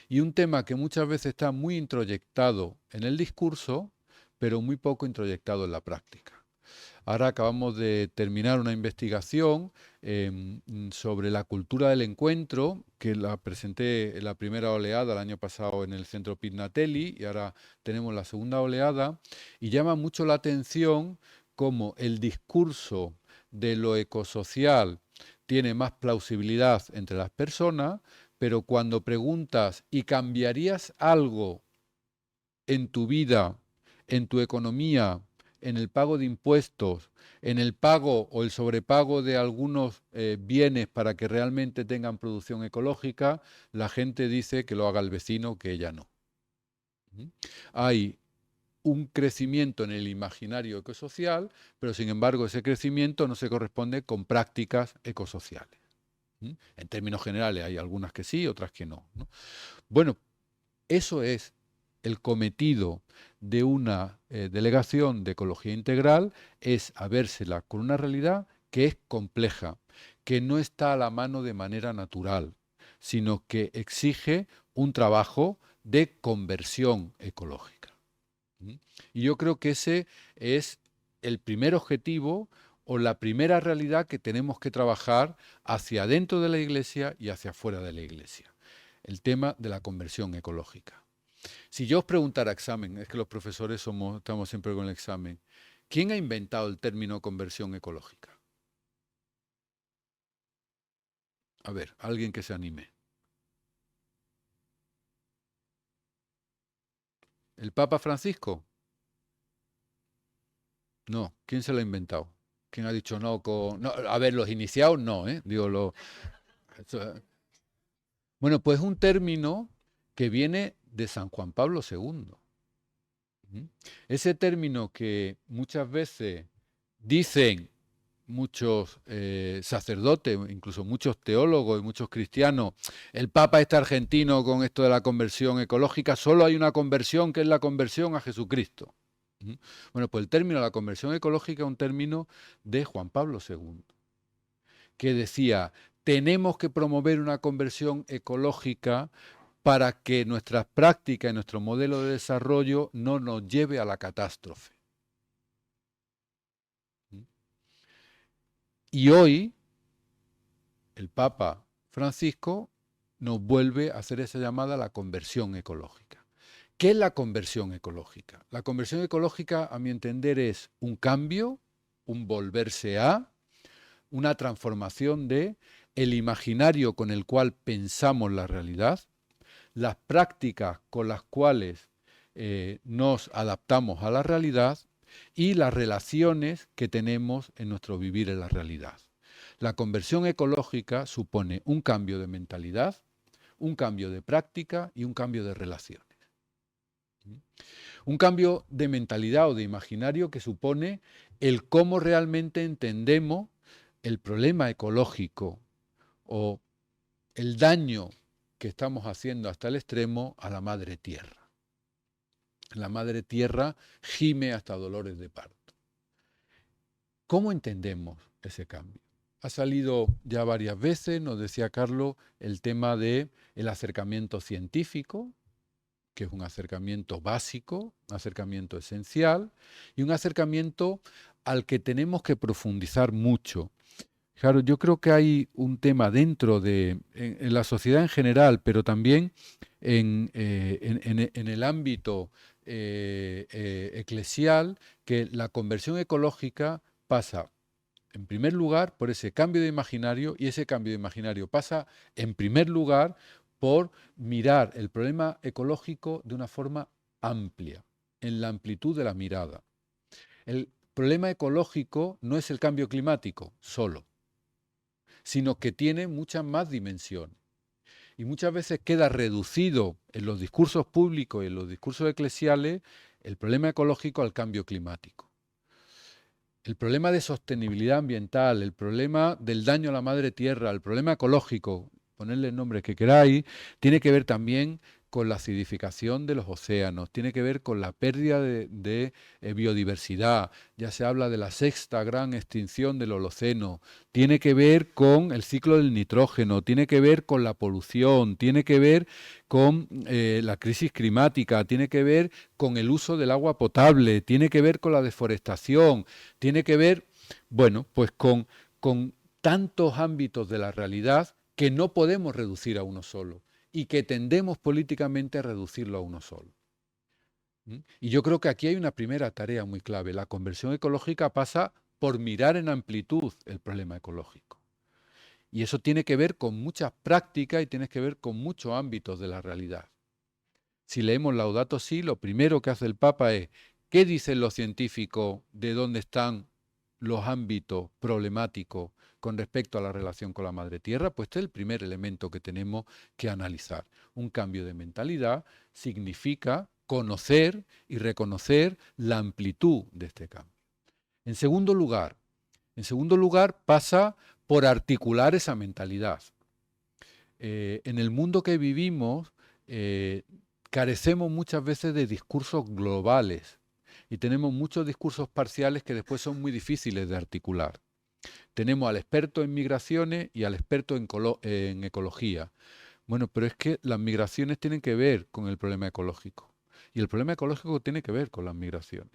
Y un tema que muchas veces está muy introyectado en el discurso, pero muy poco introyectado en la práctica. Ahora acabamos de terminar una investigación sobre la cultura del encuentro, que la presenté en la primera oleada el año pasado en el Centro Pignatelli, y ahora tenemos la segunda oleada, y llama mucho la atención cómo el discurso de lo ecosocial tiene más plausibilidad entre las personas, pero cuando preguntas ¿y cambiarías algo en tu vida, en tu economía, en el pago de impuestos, en el pago o el sobrepago de algunos bienes para que realmente tengan producción ecológica, la gente dice que lo haga el vecino, que ella no? Hay un crecimiento en el imaginario ecosocial, pero sin embargo ese crecimiento no se corresponde con prácticas ecosociales. En términos generales hay algunas que sí, otras que no. Bueno, eso es el cometido de una delegación de ecología integral, es habérsela con una realidad que es compleja, que no está a la mano de manera natural, sino que exige un trabajo de conversión ecológica. Y yo creo que ese es el primer objetivo o la primera realidad que tenemos que trabajar hacia dentro de la Iglesia y hacia fuera de la Iglesia. El tema de la conversión ecológica. Si yo os preguntara examen, es que los profesores estamos siempre con el examen, ¿quién ha inventado el término conversión ecológica? A ver, alguien que se anime. ¿El Papa Francisco? No, ¿quién se lo ha inventado? ¿Quién ha dicho no con...? No, a ver, los iniciados no, ¿eh? Digo, Bueno, pues es un término que viene de San Juan Pablo II. Ese término que muchas veces dicen muchos sacerdotes, incluso muchos teólogos y muchos cristianos, el Papa está argentino con esto de la conversión ecológica, solo hay una conversión que es la conversión a Jesucristo. Bueno, pues el término de la conversión ecológica es un término de Juan Pablo II, que decía, tenemos que promover una conversión ecológica para que nuestras prácticas y nuestro modelo de desarrollo no nos lleve a la catástrofe. Y hoy el Papa Francisco nos vuelve a hacer esa llamada la conversión ecológica. ¿Qué es la conversión ecológica? La conversión ecológica, a mi entender, es un cambio, un volverse a, una transformación de el imaginario con el cual pensamos la realidad, las prácticas con las cuales nos adaptamos a la realidad y las relaciones que tenemos en nuestro vivir en la realidad. La conversión ecológica supone un cambio de mentalidad, un cambio de práctica y un cambio de relaciones. Un cambio de mentalidad o de imaginario que supone el cómo realmente entendemos el problema ecológico o el daño que estamos haciendo hasta el extremo a la madre tierra. La madre tierra gime hasta dolores de parto. ¿Cómo entendemos ese cambio? Ha salido ya varias veces, nos decía Carlos, el tema del acercamiento científico, que es un acercamiento básico, un acercamiento esencial y un acercamiento al que tenemos que profundizar mucho. Claro, yo creo que hay un tema dentro en la sociedad en general, pero también en el ámbito eclesial, que la conversión ecológica pasa, en primer lugar, por ese cambio de imaginario, y ese cambio de imaginario pasa, en primer lugar, por mirar el problema ecológico de una forma amplia, en la amplitud de la mirada. El problema ecológico no es el cambio climático solo, sino que tiene muchas más dimensiones. Y muchas veces queda reducido en los discursos públicos y en los discursos eclesiales el problema ecológico al cambio climático. El problema de sostenibilidad ambiental, el problema del daño a la madre tierra, el problema ecológico, ponerle el nombre que queráis, tiene que ver también con la acidificación de los océanos, tiene que ver con la pérdida de biodiversidad, ya se habla de la sexta gran extinción del Holoceno, tiene que ver con el ciclo del nitrógeno, tiene que ver con la polución, tiene que ver con la crisis climática, tiene que ver con el uso del agua potable, tiene que ver con la deforestación, tiene que ver, bueno, pues con tantos ámbitos de la realidad que no podemos reducir a uno solo y que tendemos políticamente a reducirlo a uno solo. Y yo creo que aquí hay una primera tarea muy clave. La conversión ecológica pasa por mirar en amplitud el problema ecológico. Y eso tiene que ver con muchas prácticas y tiene que ver con muchos ámbitos de la realidad. Si leemos Laudato Si, lo primero que hace el Papa es, ¿qué dicen los científicos de dónde están los ámbitos problemáticos con respecto a la relación con la madre tierra? Pues este es el primer elemento que tenemos que analizar. Un cambio de mentalidad significa conocer y reconocer la amplitud de este cambio. En segundo lugar pasa por articular esa mentalidad. En el mundo que vivimos carecemos muchas veces de discursos globales y tenemos muchos discursos parciales que después son muy difíciles de articular. Tenemos al experto en migraciones y al experto en ecología. Bueno, pero es que las migraciones tienen que ver con el problema ecológico y el problema ecológico tiene que ver con las migraciones,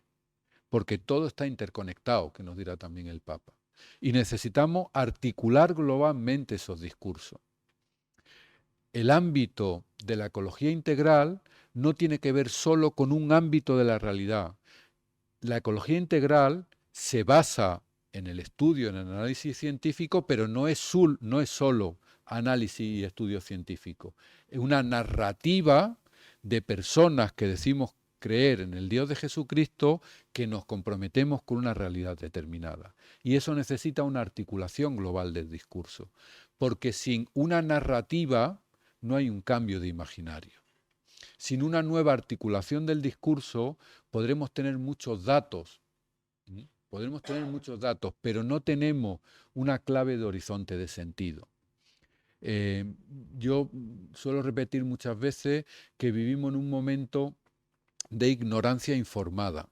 porque todo está interconectado, que nos dirá también el Papa. Y necesitamos articular globalmente esos discursos. El ámbito de la ecología integral no tiene que ver solo con un ámbito de la realidad. La ecología integral se basa en el estudio, en el análisis científico, pero no es solo análisis y estudio científico. Es una narrativa de personas que decimos creer en el Dios de Jesucristo, que nos comprometemos con una realidad determinada. Y eso necesita una articulación global del discurso, porque sin una narrativa no hay un cambio de imaginario. Sin una nueva articulación del discurso podremos tener muchos datos, pero no tenemos una clave de horizonte de sentido. Yo suelo repetir muchas veces que vivimos en un momento de ignorancia informada.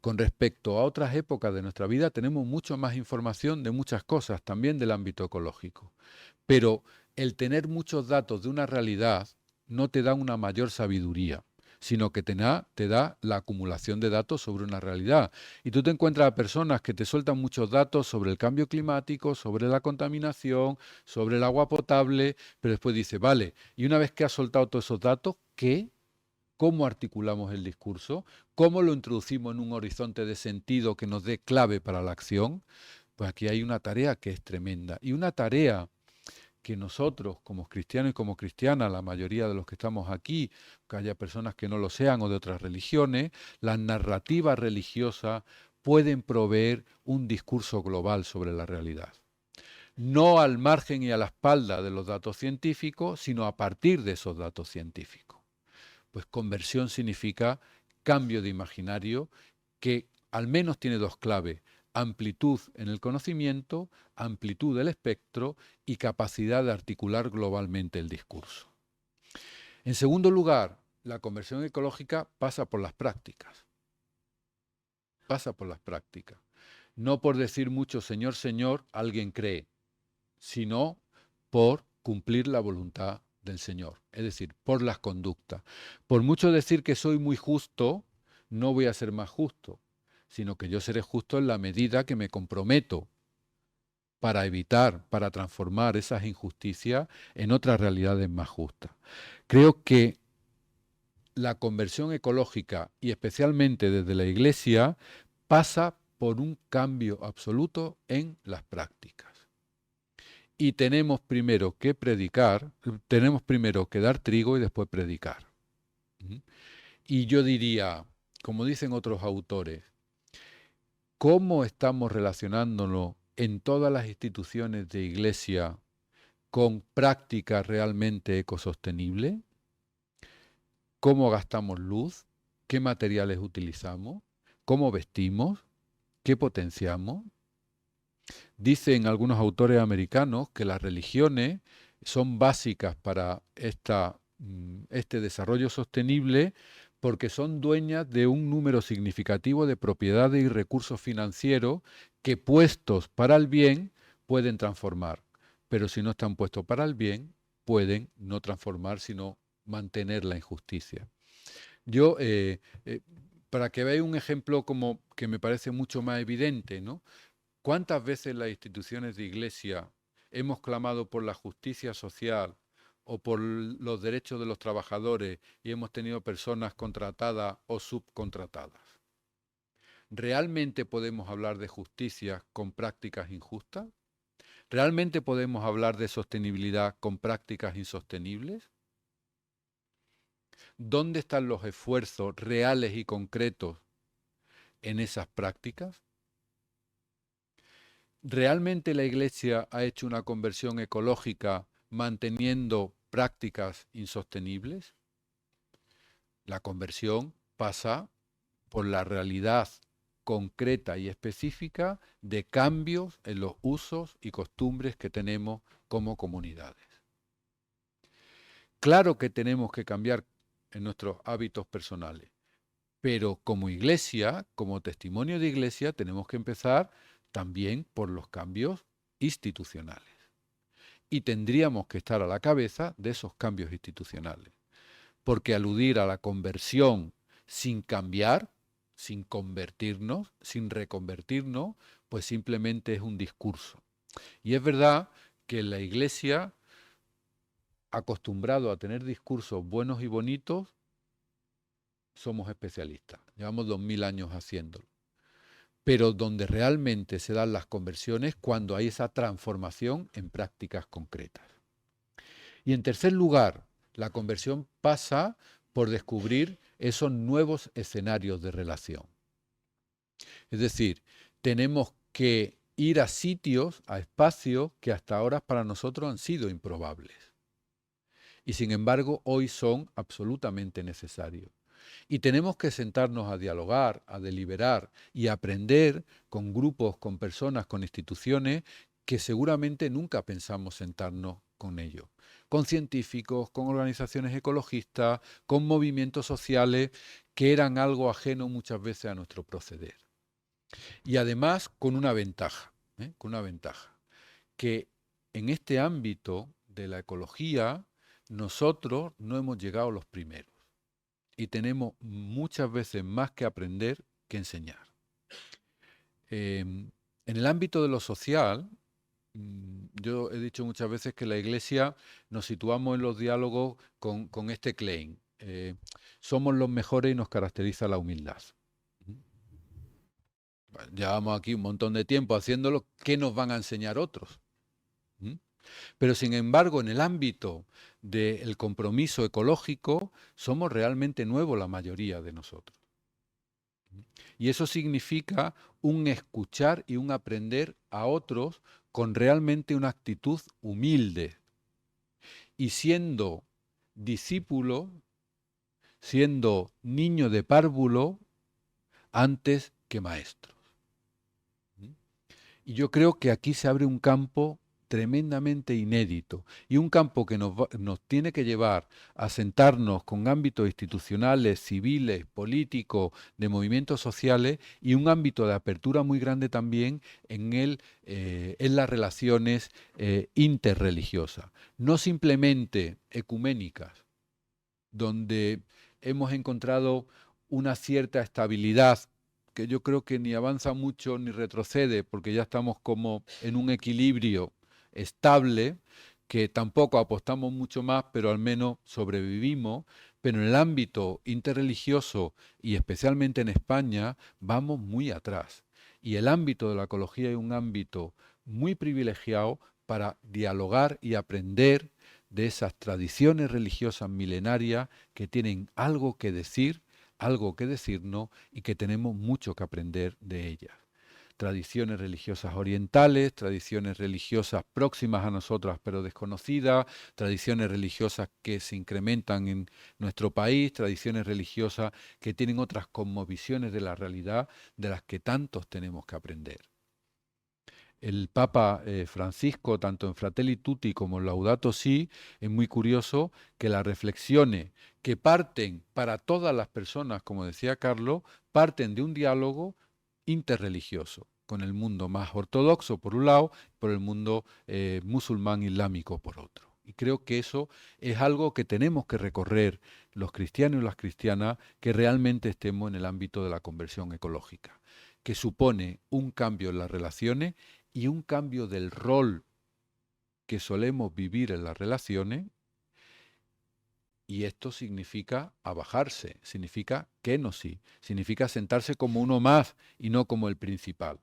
Con respecto a otras épocas de nuestra vida tenemos mucho más información de muchas cosas, también del ámbito ecológico. Pero el tener muchos datos de una realidad no te da una mayor sabiduría, sino que te da la acumulación de datos sobre una realidad. Y tú te encuentras a personas que te sueltan muchos datos sobre el cambio climático, sobre la contaminación, sobre el agua potable, pero después dice, vale, y una vez que has soltado todos esos datos, ¿qué? ¿Cómo articulamos el discurso? ¿Cómo lo introducimos en un horizonte de sentido que nos dé clave para la acción? Pues aquí hay una tarea que es tremenda. Y una tarea que nosotros, como cristianos y como cristianas, la mayoría de los que estamos aquí, que haya personas que no lo sean o de otras religiones, las narrativas religiosas pueden proveer un discurso global sobre la realidad. No al margen y a la espalda de los datos científicos, sino a partir de esos datos científicos. Pues conversión significa cambio de imaginario que al menos tiene dos claves: amplitud en el conocimiento, amplitud del espectro y capacidad de articular globalmente el discurso. En segundo lugar, la conversión ecológica pasa por las prácticas. No por decir mucho Señor, Señor, alguien cree, sino por cumplir la voluntad del Señor, es decir, por las conductas. Por mucho decir que soy muy justo, no voy a ser más justo, sino que yo seré justo en la medida que me comprometo para evitar, para transformar esas injusticias en otras realidades más justas. Creo que la conversión ecológica, y especialmente desde la Iglesia, pasa por un cambio absoluto en las prácticas. Y tenemos primero que predicar, tenemos primero que dar trigo y después predicar. Y yo diría, como dicen otros autores, ¿cómo estamos relacionándonos en todas las instituciones de Iglesia con prácticas realmente ecosostenibles? ¿Cómo gastamos luz? ¿Qué materiales utilizamos? ¿Cómo vestimos? ¿Qué potenciamos? Dicen algunos autores americanos que las religiones son básicas para este desarrollo sostenible porque son dueñas de un número significativo de propiedades y recursos financieros que puestos para el bien pueden transformar, pero si no están puestos para el bien pueden no transformar sino mantener la injusticia. Yo, para que veáis un ejemplo como que me parece mucho más evidente, ¿no? ¿Cuántas veces las instituciones de Iglesia hemos clamado por la justicia social o por los derechos de los trabajadores y hemos tenido personas contratadas o subcontratadas? ¿Realmente podemos hablar de justicia con prácticas injustas? ¿Realmente podemos hablar de sostenibilidad con prácticas insostenibles? ¿Dónde están los esfuerzos reales y concretos en esas prácticas? ¿Realmente la Iglesia ha hecho una conversión ecológica manteniendo prácticas insostenibles? La conversión pasa por la realidad concreta y específica de cambios en los usos y costumbres que tenemos como comunidades. Claro que tenemos que cambiar en nuestros hábitos personales, pero como Iglesia, como testimonio de Iglesia, tenemos que empezar también por los cambios institucionales. Y tendríamos que estar a la cabeza de esos cambios institucionales. Porque aludir a la conversión sin cambiar, sin convertirnos, sin reconvertirnos, pues simplemente es un discurso. Y es verdad que la Iglesia, acostumbrado a tener discursos buenos y bonitos, somos especialistas. Llevamos 2000 años haciéndolo. Pero donde realmente se dan las conversiones cuando hay esa transformación en prácticas concretas. Y en tercer lugar, la conversión pasa por descubrir esos nuevos escenarios de relación. Es decir, tenemos que ir a sitios, a espacios que hasta ahora para nosotros han sido improbables. Y sin embargo, hoy son absolutamente necesarios. Y tenemos que sentarnos a dialogar, a deliberar y a aprender con grupos, con personas, con instituciones que seguramente nunca pensamos sentarnos con ellos. Con científicos, con organizaciones ecologistas, con movimientos sociales que eran algo ajeno muchas veces a nuestro proceder. Y además con una ventaja, que en este ámbito de la ecología nosotros no hemos llegado los primeros. Y tenemos muchas veces más que aprender que enseñar. En el ámbito de lo social, yo he dicho muchas veces que la Iglesia nos situamos en los diálogos con este claim. Somos los mejores y nos caracteriza la humildad. Llevamos aquí un montón de tiempo haciéndolo, ¿qué nos van a enseñar otros? Pero sin embargo, en el ámbito del compromiso ecológico, somos realmente nuevos la mayoría de nosotros. Y eso significa un escuchar y un aprender a otros con realmente una actitud humilde. Y siendo discípulo, siendo niño de párvulo, antes que maestros. Y yo creo que aquí se abre un campo tremendamente inédito y un campo que nos tiene que llevar a sentarnos con ámbitos institucionales, civiles, políticos, de movimientos sociales y un ámbito de apertura muy grande también en las relaciones interreligiosas, no simplemente ecuménicas, donde hemos encontrado una cierta estabilidad que yo creo que ni avanza mucho ni retrocede, porque ya estamos como en un equilibrio estable, que tampoco apostamos mucho más, pero al menos sobrevivimos. Pero en el ámbito interreligioso y especialmente en España vamos muy atrás. Y el ámbito de la ecología es un ámbito muy privilegiado para dialogar y aprender de esas tradiciones religiosas milenarias que tienen algo que decir, algo que decirnos y que tenemos mucho que aprender de ellas. Tradiciones religiosas orientales, tradiciones religiosas próximas a nosotras pero desconocidas, tradiciones religiosas que se incrementan en nuestro país, tradiciones religiosas que tienen otras cosmovisiones de la realidad de las que tantos tenemos que aprender. El Papa Francisco, tanto en Fratelli Tutti como en Laudato Si, es muy curioso que las reflexiones que parten para todas las personas, como decía Carlos, parten de un diálogo interreligioso con el mundo más ortodoxo por un lado, por el mundo musulmán islámico por otro. Y creo que eso es algo que tenemos que recorrer los cristianos y las cristianas que realmente estemos en el ámbito de la conversión ecológica, que supone un cambio en las relaciones y un cambio del rol que solemos vivir en las relaciones, y esto significa abajarse, significa kenosis, significa sentarse como uno más y no como el principal.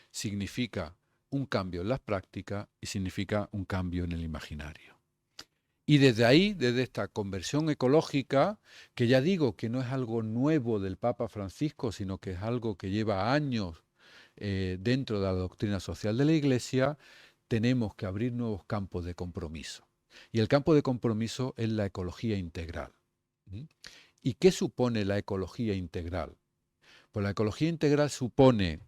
Significa un cambio en las prácticas y significa un cambio en el imaginario. Y desde ahí, desde esta conversión ecológica, que ya digo que no es algo nuevo del Papa Francisco, sino que es algo que lleva años dentro de la doctrina social de la Iglesia, tenemos que abrir nuevos campos de compromiso. Y el campo de compromiso es la ecología integral. ¿Y qué supone la ecología integral? Pues la ecología integral supone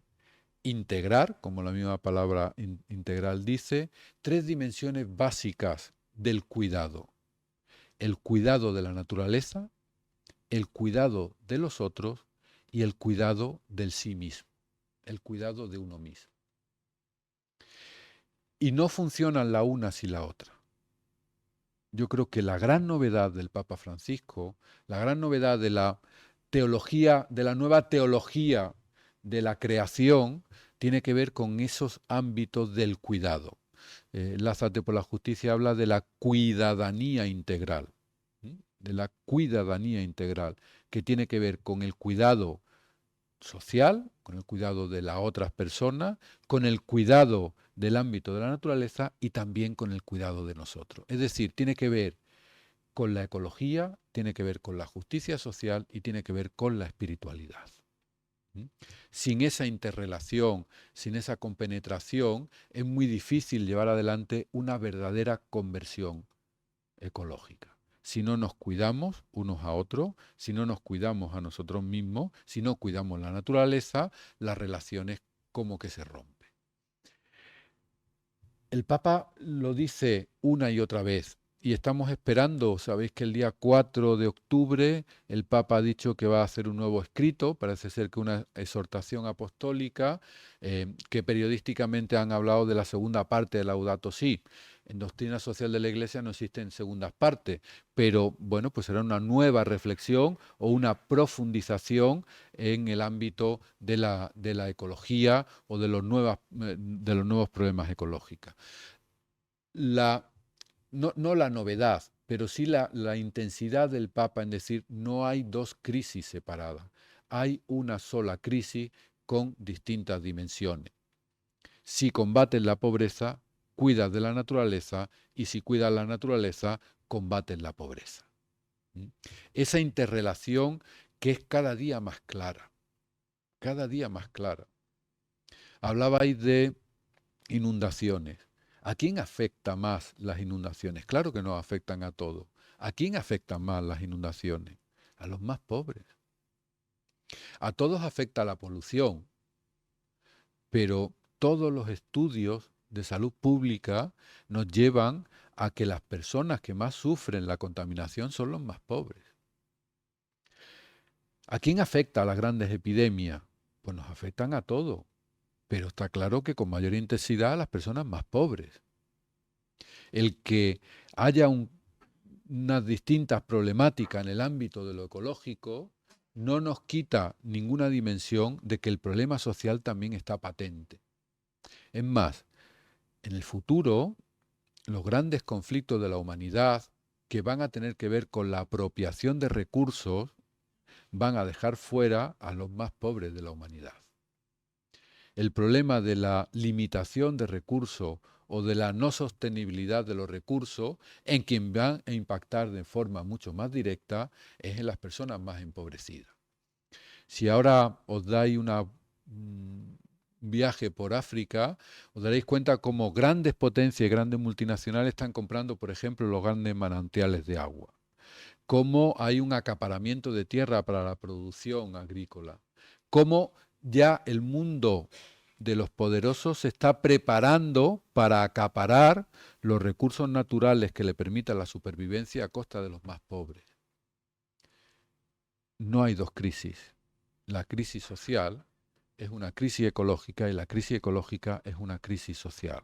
integrar, como la misma palabra integral dice, tres dimensiones básicas del cuidado. El cuidado de la naturaleza, el cuidado de los otros y el cuidado del sí mismo, el cuidado de uno mismo. Y no funcionan la una sin la otra. Yo creo que la gran novedad del Papa Francisco, la gran novedad de la teología, de la nueva teología de la creación, tiene que ver con esos ámbitos del cuidado. Lázate por la Justicia habla de la cuidadanía integral, de la cuidadanía integral, que tiene que ver con el cuidado social, con el cuidado de las otras personas, con el cuidado del ámbito de la naturaleza y también con el cuidado de nosotros. Es decir, tiene que ver con la ecología, tiene que ver con la justicia social y tiene que ver con la espiritualidad. Sin esa interrelación, sin esa compenetración, es muy difícil llevar adelante una verdadera conversión ecológica. Si no nos cuidamos unos a otros, si no nos cuidamos a nosotros mismos, si no cuidamos la naturaleza, las relaciones como que se rompen. El Papa lo dice una y otra vez. Y estamos esperando, sabéis que el día 4 de octubre el Papa ha dicho que va a hacer un nuevo escrito, parece ser que una exhortación apostólica, que periodísticamente han hablado de la segunda parte de Laudato Si. En doctrina social de la Iglesia no existen segundas partes, pero bueno, pues será una nueva reflexión o una profundización en el ámbito de la ecología o de los nuevos problemas ecológicos. No la novedad, pero sí la intensidad del Papa en decir no hay dos crisis separadas, hay una sola crisis con distintas dimensiones. Si combates la pobreza, cuidas de la naturaleza, y si cuidas la naturaleza, combates la pobreza. Esa interrelación que es cada día más clara, cada día más clara. Hablabais de inundaciones. ¿A quién afecta más las inundaciones? Claro que nos afectan a todos. ¿A quién afectan más las inundaciones? A los más pobres. A todos afecta la polución, pero todos los estudios de salud pública nos llevan a que las personas que más sufren la contaminación son los más pobres. ¿A quién afecta a las grandes epidemias? Pues nos afectan a todos, pero está claro que con mayor intensidad a las personas más pobres. El que haya unas distintas problemáticas en el ámbito de lo ecológico no nos quita ninguna dimensión de que el problema social también está patente. Es más, en el futuro, los grandes conflictos de la humanidad que van a tener que ver con la apropiación de recursos van a dejar fuera a los más pobres de la humanidad. El problema de la limitación de recursos o de la no sostenibilidad de los recursos, en quien van a impactar de forma mucho más directa es en las personas más empobrecidas. Si ahora os dais un viaje por África, os daréis cuenta cómo grandes potencias y grandes multinacionales están comprando, por ejemplo, los grandes manantiales de agua. Cómo hay un acaparamiento de tierra para la producción agrícola. Cómo ya el mundo de los poderosos se está preparando para acaparar los recursos naturales que le permitan la supervivencia a costa de los más pobres. No hay dos crisis. La crisis social es una crisis ecológica y la crisis ecológica es una crisis social.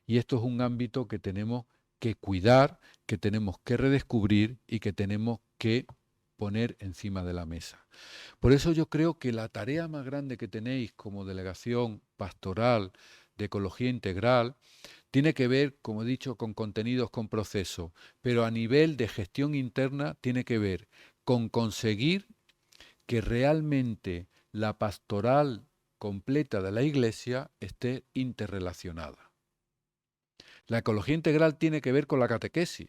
Y esto es un ámbito que tenemos que cuidar, que tenemos que redescubrir y que tenemos que poner encima de la mesa. Por eso yo creo que la tarea más grande que tenéis como delegación pastoral de ecología integral tiene que ver, como he dicho, con contenidos, con procesos, pero a nivel de gestión interna tiene que ver con conseguir que realmente la pastoral completa de la Iglesia esté interrelacionada. La ecología integral tiene que ver con la catequesis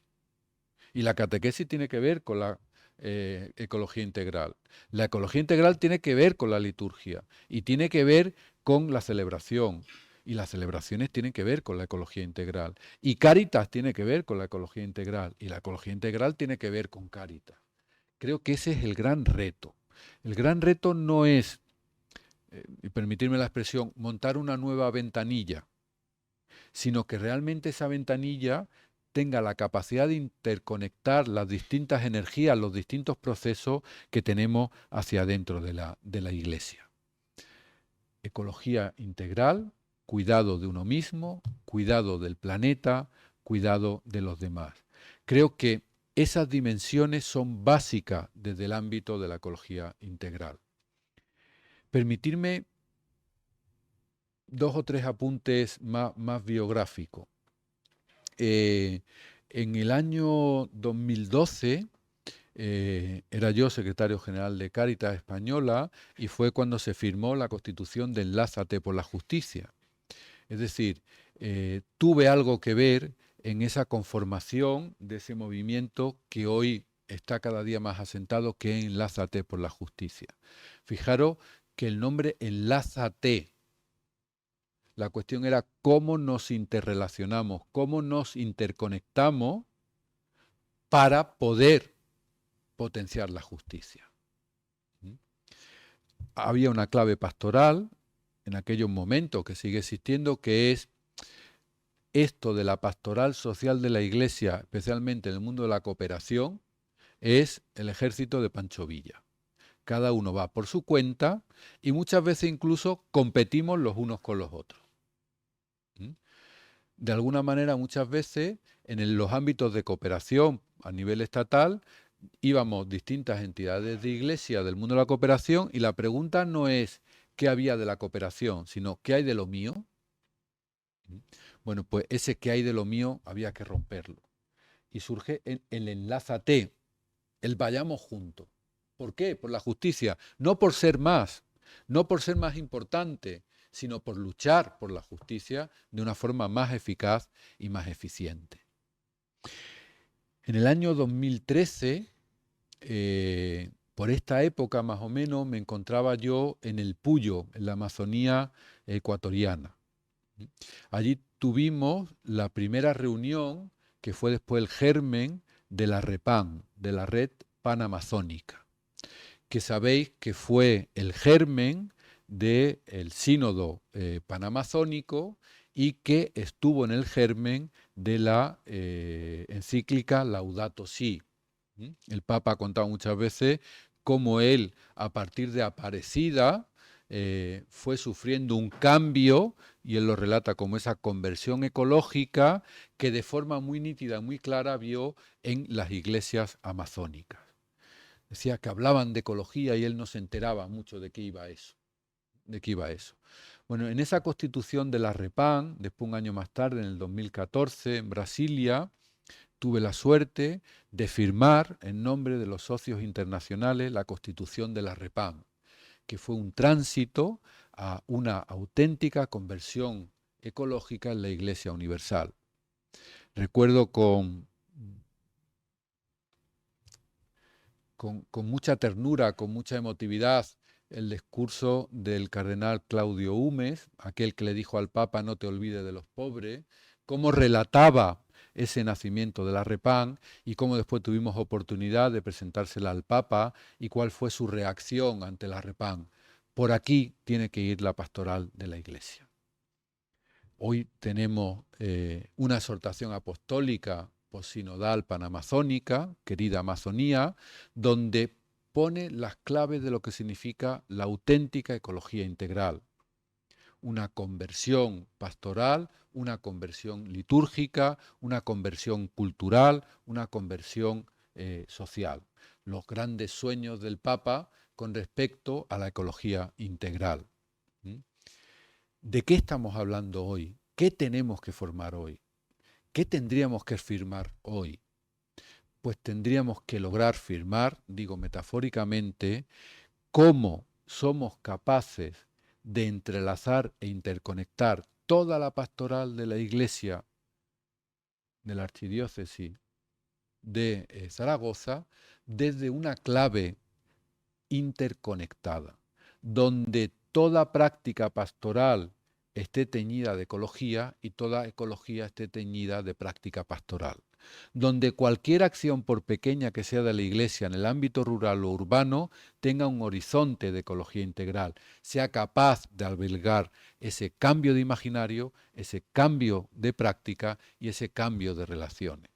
y la catequesis tiene que ver con la ecología integral. La ecología integral tiene que ver con la liturgia y tiene que ver con la celebración y las celebraciones tienen que ver con la ecología integral y Cáritas tiene que ver con la ecología integral y la ecología integral tiene que ver con Cáritas. Creo que ese es el gran reto. El gran reto no es, y permitirme la expresión, montar una nueva ventanilla, sino que realmente esa ventanilla tenga la capacidad de interconectar las distintas energías, los distintos procesos que tenemos hacia adentro de la Iglesia. Ecología integral, cuidado de uno mismo, cuidado del planeta, cuidado de los demás. Creo que esas dimensiones son básicas desde el ámbito de la ecología integral. Permitirme 2 o 3 apuntes más biográficos. En el año 2012 era yo secretario general de Cáritas Española y fue cuando se firmó la Constitución de Enlázate por la Justicia. Es decir, tuve algo que ver en esa conformación de ese movimiento que hoy está cada día más asentado, que es Enlázate por la Justicia. Fijaros que el nombre Enlázate, la cuestión era cómo nos interrelacionamos, cómo nos interconectamos para poder potenciar la justicia. Había una clave pastoral en aquellos momentos que sigue existiendo, que es esto de la pastoral social de la Iglesia, especialmente en el mundo de la cooperación, es el ejército de Pancho Villa. Cada uno va por su cuenta y muchas veces incluso competimos los unos con los otros. De alguna manera, muchas veces, en los ámbitos de cooperación a nivel estatal, íbamos distintas entidades de iglesia del mundo de la cooperación y la pregunta no es qué había de la cooperación, sino qué hay de lo mío. Bueno, pues ese qué hay de lo mío había que romperlo. Y surge el enlázate, el vayamos juntos. ¿Por qué? Por la justicia, no por ser más, no por ser más importante, sino por luchar por la justicia de una forma más eficaz y más eficiente. En el año 2013, por esta época más o menos, me encontraba yo en el Puyo, en la Amazonía ecuatoriana. Allí tuvimos la primera reunión, que fue después el germen de la REPAN, de la Red Panamazónica, que sabéis que fue el germen del sínodo panamazónico y que estuvo en el germen de la encíclica Laudato Si. El Papa ha contado muchas veces cómo él, a partir de Aparecida, fue sufriendo un cambio, y él lo relata como esa conversión ecológica que de forma muy nítida, muy clara vio en las iglesias amazónicas. Decía que hablaban de ecología y él no se enteraba mucho de qué iba eso. Bueno, en esa constitución de la REPAN, después un año más tarde, en el 2014, en Brasilia, tuve la suerte de firmar en nombre de los socios internacionales la constitución de la REPAN, que fue un tránsito a una auténtica conversión ecológica en la Iglesia Universal. Recuerdo con mucha ternura, con mucha emotividad, el discurso del cardenal Claudio Humes, aquel que le dijo al Papa no te olvides de los pobres, cómo relataba ese nacimiento de la REPAN y cómo después tuvimos oportunidad de presentársela al Papa y cuál fue su reacción ante la REPAN. Por aquí tiene que ir la pastoral de la Iglesia. Hoy tenemos una exhortación apostólica posinodal panamazónica, querida Amazonía, donde pone las claves de lo que significa la auténtica ecología integral. Una conversión pastoral, una conversión litúrgica, una conversión cultural, una conversión social. Los grandes sueños del Papa con respecto a la ecología integral. ¿De qué estamos hablando hoy? ¿Qué tenemos que formar hoy? ¿Qué tendríamos que firmar hoy? Pues tendríamos que lograr firmar, digo metafóricamente, cómo somos capaces de entrelazar e interconectar toda la pastoral de la Iglesia de la Archidiócesis de Zaragoza desde una clave interconectada, donde toda práctica pastoral esté teñida de ecología y toda ecología esté teñida de práctica pastoral, donde cualquier acción, por pequeña que sea de la Iglesia en el ámbito rural o urbano, tenga un horizonte de ecología integral, sea capaz de albergar ese cambio de imaginario, ese cambio de práctica y ese cambio de relaciones.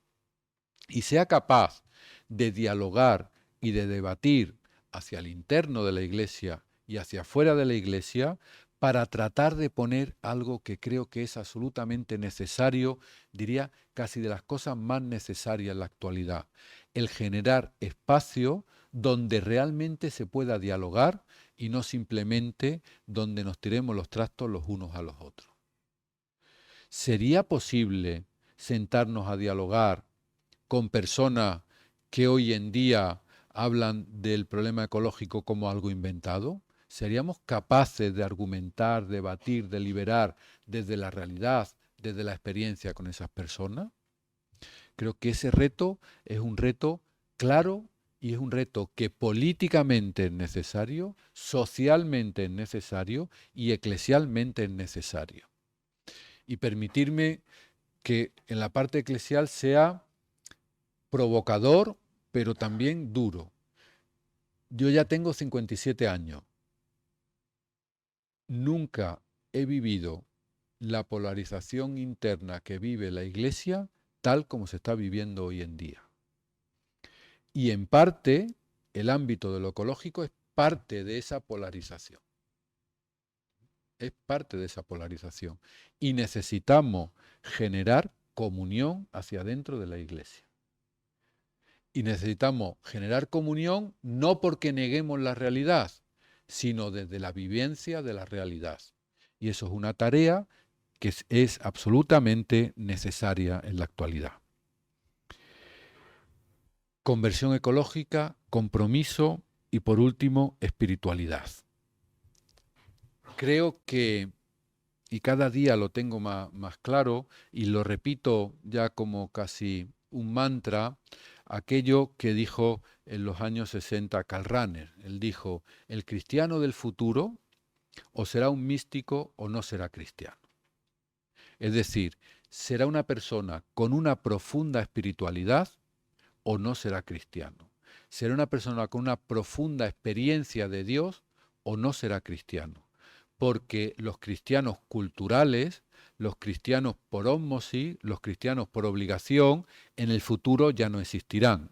Y sea capaz de dialogar y de debatir hacia el interno de la Iglesia y hacia afuera de la Iglesia para tratar de poner algo que creo que es absolutamente necesario, diría casi de las cosas más necesarias en la actualidad, el generar espacio donde realmente se pueda dialogar y no simplemente donde nos tiremos los trastos los unos a los otros. ¿Sería posible sentarnos a dialogar con personas que hoy en día hablan del problema ecológico como algo inventado? ¿Seríamos capaces de argumentar, debatir, deliberar desde la realidad, desde la experiencia con esas personas? Creo que ese reto es un reto claro y es un reto que políticamente es necesario, socialmente es necesario y eclesialmente es necesario. Y permitirme que en la parte eclesial sea provocador, pero también duro. Yo ya tengo 57 años. Nunca he vivido la polarización interna que vive la Iglesia tal como se está viviendo hoy en día. Y en parte, el ámbito de lo ecológico es parte de esa polarización. Es parte de esa polarización. Y necesitamos generar comunión hacia adentro de la Iglesia. Y necesitamos generar comunión no porque neguemos la realidad, sino desde la vivencia de la realidad. Y eso es una tarea que es absolutamente necesaria en la actualidad. Conversión ecológica, compromiso y, por último, espiritualidad. Creo que, y cada día lo tengo más claro, y lo repito ya como casi un mantra, aquello que dijo en los años 60 Karl Rahner. Él dijo, el cristiano del futuro o será un místico o no será cristiano. Es decir, será una persona con una profunda espiritualidad o no será cristiano. Será una persona con una profunda experiencia de Dios o no será cristiano. Porque los cristianos culturales los cristianos por ósmosis, los cristianos por obligación, en el futuro ya no existirán.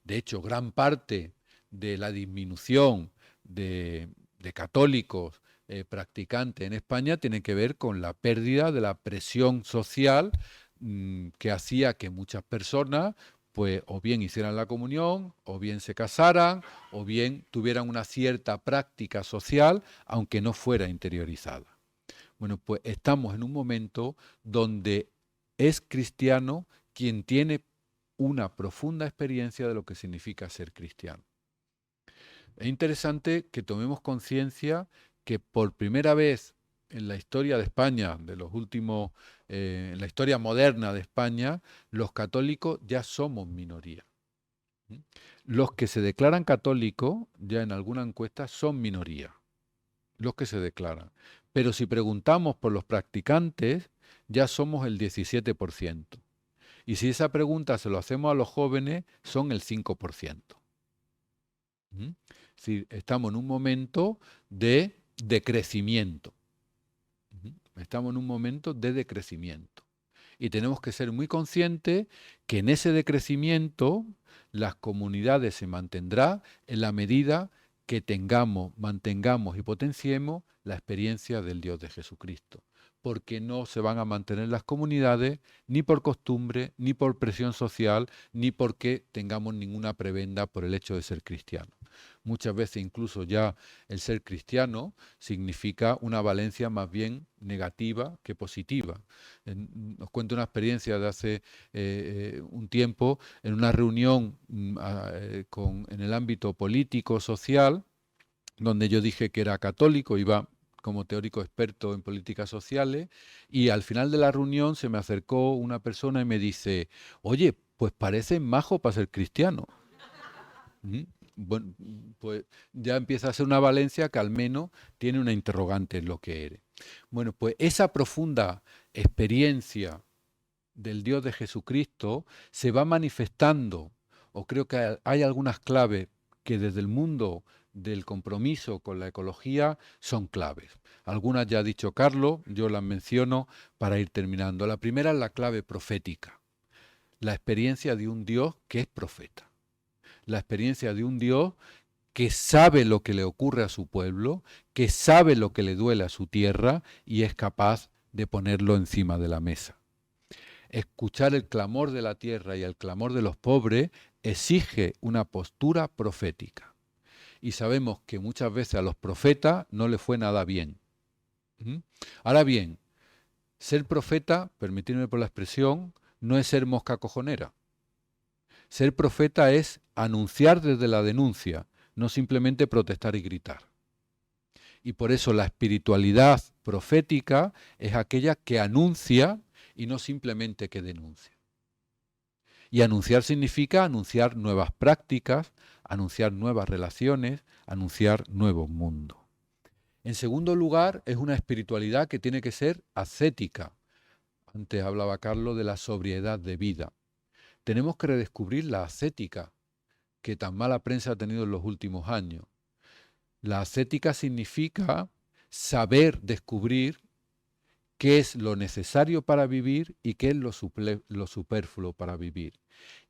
De hecho, gran parte de la disminución de católicos practicantes en España tiene que ver con la pérdida de la presión social que hacía que muchas personas pues o bien hicieran la comunión, o bien se casaran, o bien tuvieran una cierta práctica social, aunque no fuera interiorizada. Bueno, pues estamos en un momento donde es cristiano quien tiene una profunda experiencia de lo que significa ser cristiano. Es interesante que tomemos conciencia que por primera vez en la historia de España, en la historia moderna de España, los católicos ya somos minoría. Los que se declaran católicos, ya en alguna encuesta, son minoría. Los que se declaran. Pero si preguntamos por los practicantes, ya somos el 17%. Y si esa pregunta se lo hacemos a los jóvenes, son el 5%. Es decir, estamos en un momento de decrecimiento. Estamos en un momento de decrecimiento. Y tenemos que ser muy conscientes que en ese decrecimiento las comunidades se mantendrán en la medida que mantengamos y potenciemos la experiencia del Dios de Jesucristo. Porque no se van a mantener las comunidades ni por costumbre, ni por presión social, ni porque tengamos ninguna prebenda por el hecho de ser cristianos. Muchas veces incluso ya el ser cristiano significa una valencia más bien negativa que positiva. Os cuento una experiencia de hace un tiempo en una reunión en el ámbito político, social, donde yo dije que era católico, iba como teórico experto en políticas sociales, y al final de la reunión se me acercó una persona y me dice: oye, pues pareces majo para ser cristiano. Bueno, pues ya empieza a ser una valencia que al menos tiene una interrogante en lo que eres. Bueno, pues esa profunda experiencia del Dios de Jesucristo se va manifestando, o creo que hay algunas claves que desde el mundo del compromiso con la ecología son claves. Algunas ya ha dicho Carlos, yo las menciono para ir terminando. La primera es la clave profética, la experiencia de un Dios que es profeta. La experiencia de un Dios que sabe lo que le ocurre a su pueblo, que sabe lo que le duele a su tierra y es capaz de ponerlo encima de la mesa. Escuchar el clamor de la tierra y el clamor de los pobres exige una postura profética. Y sabemos que muchas veces a los profetas no les fue nada bien. Ahora bien, ser profeta, permitidme por la expresión, no es ser mosca cojonera. Ser profeta es anunciar desde la denuncia, no simplemente protestar y gritar. Y por eso la espiritualidad profética es aquella que anuncia y no simplemente que denuncia. Y anunciar significa anunciar nuevas prácticas, anunciar nuevas relaciones, anunciar nuevos mundos. En segundo lugar, es una espiritualidad que tiene que ser ascética. Antes hablaba Carlos de la sobriedad de vida. Tenemos que redescubrir la ascética que tan mala prensa ha tenido en los últimos años. La ascética significa saber descubrir qué es lo necesario para vivir y qué es lo superfluo para vivir.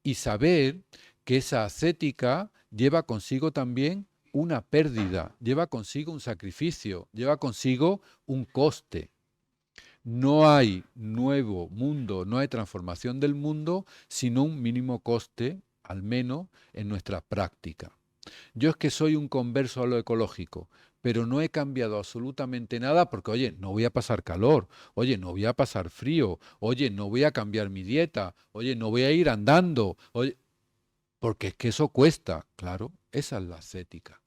Y saber que esa ascética lleva consigo también una pérdida, lleva consigo un sacrificio, lleva consigo un coste. No hay nuevo mundo, no hay transformación del mundo sin un mínimo coste, al menos en nuestra práctica. Yo es que soy un converso a lo ecológico, pero no he cambiado absolutamente nada porque, oye, no voy a pasar calor, oye, no voy a pasar frío, oye, no voy a cambiar mi dieta, oye, no voy a ir andando, oye, porque es que eso cuesta. Claro, esa es la ascética.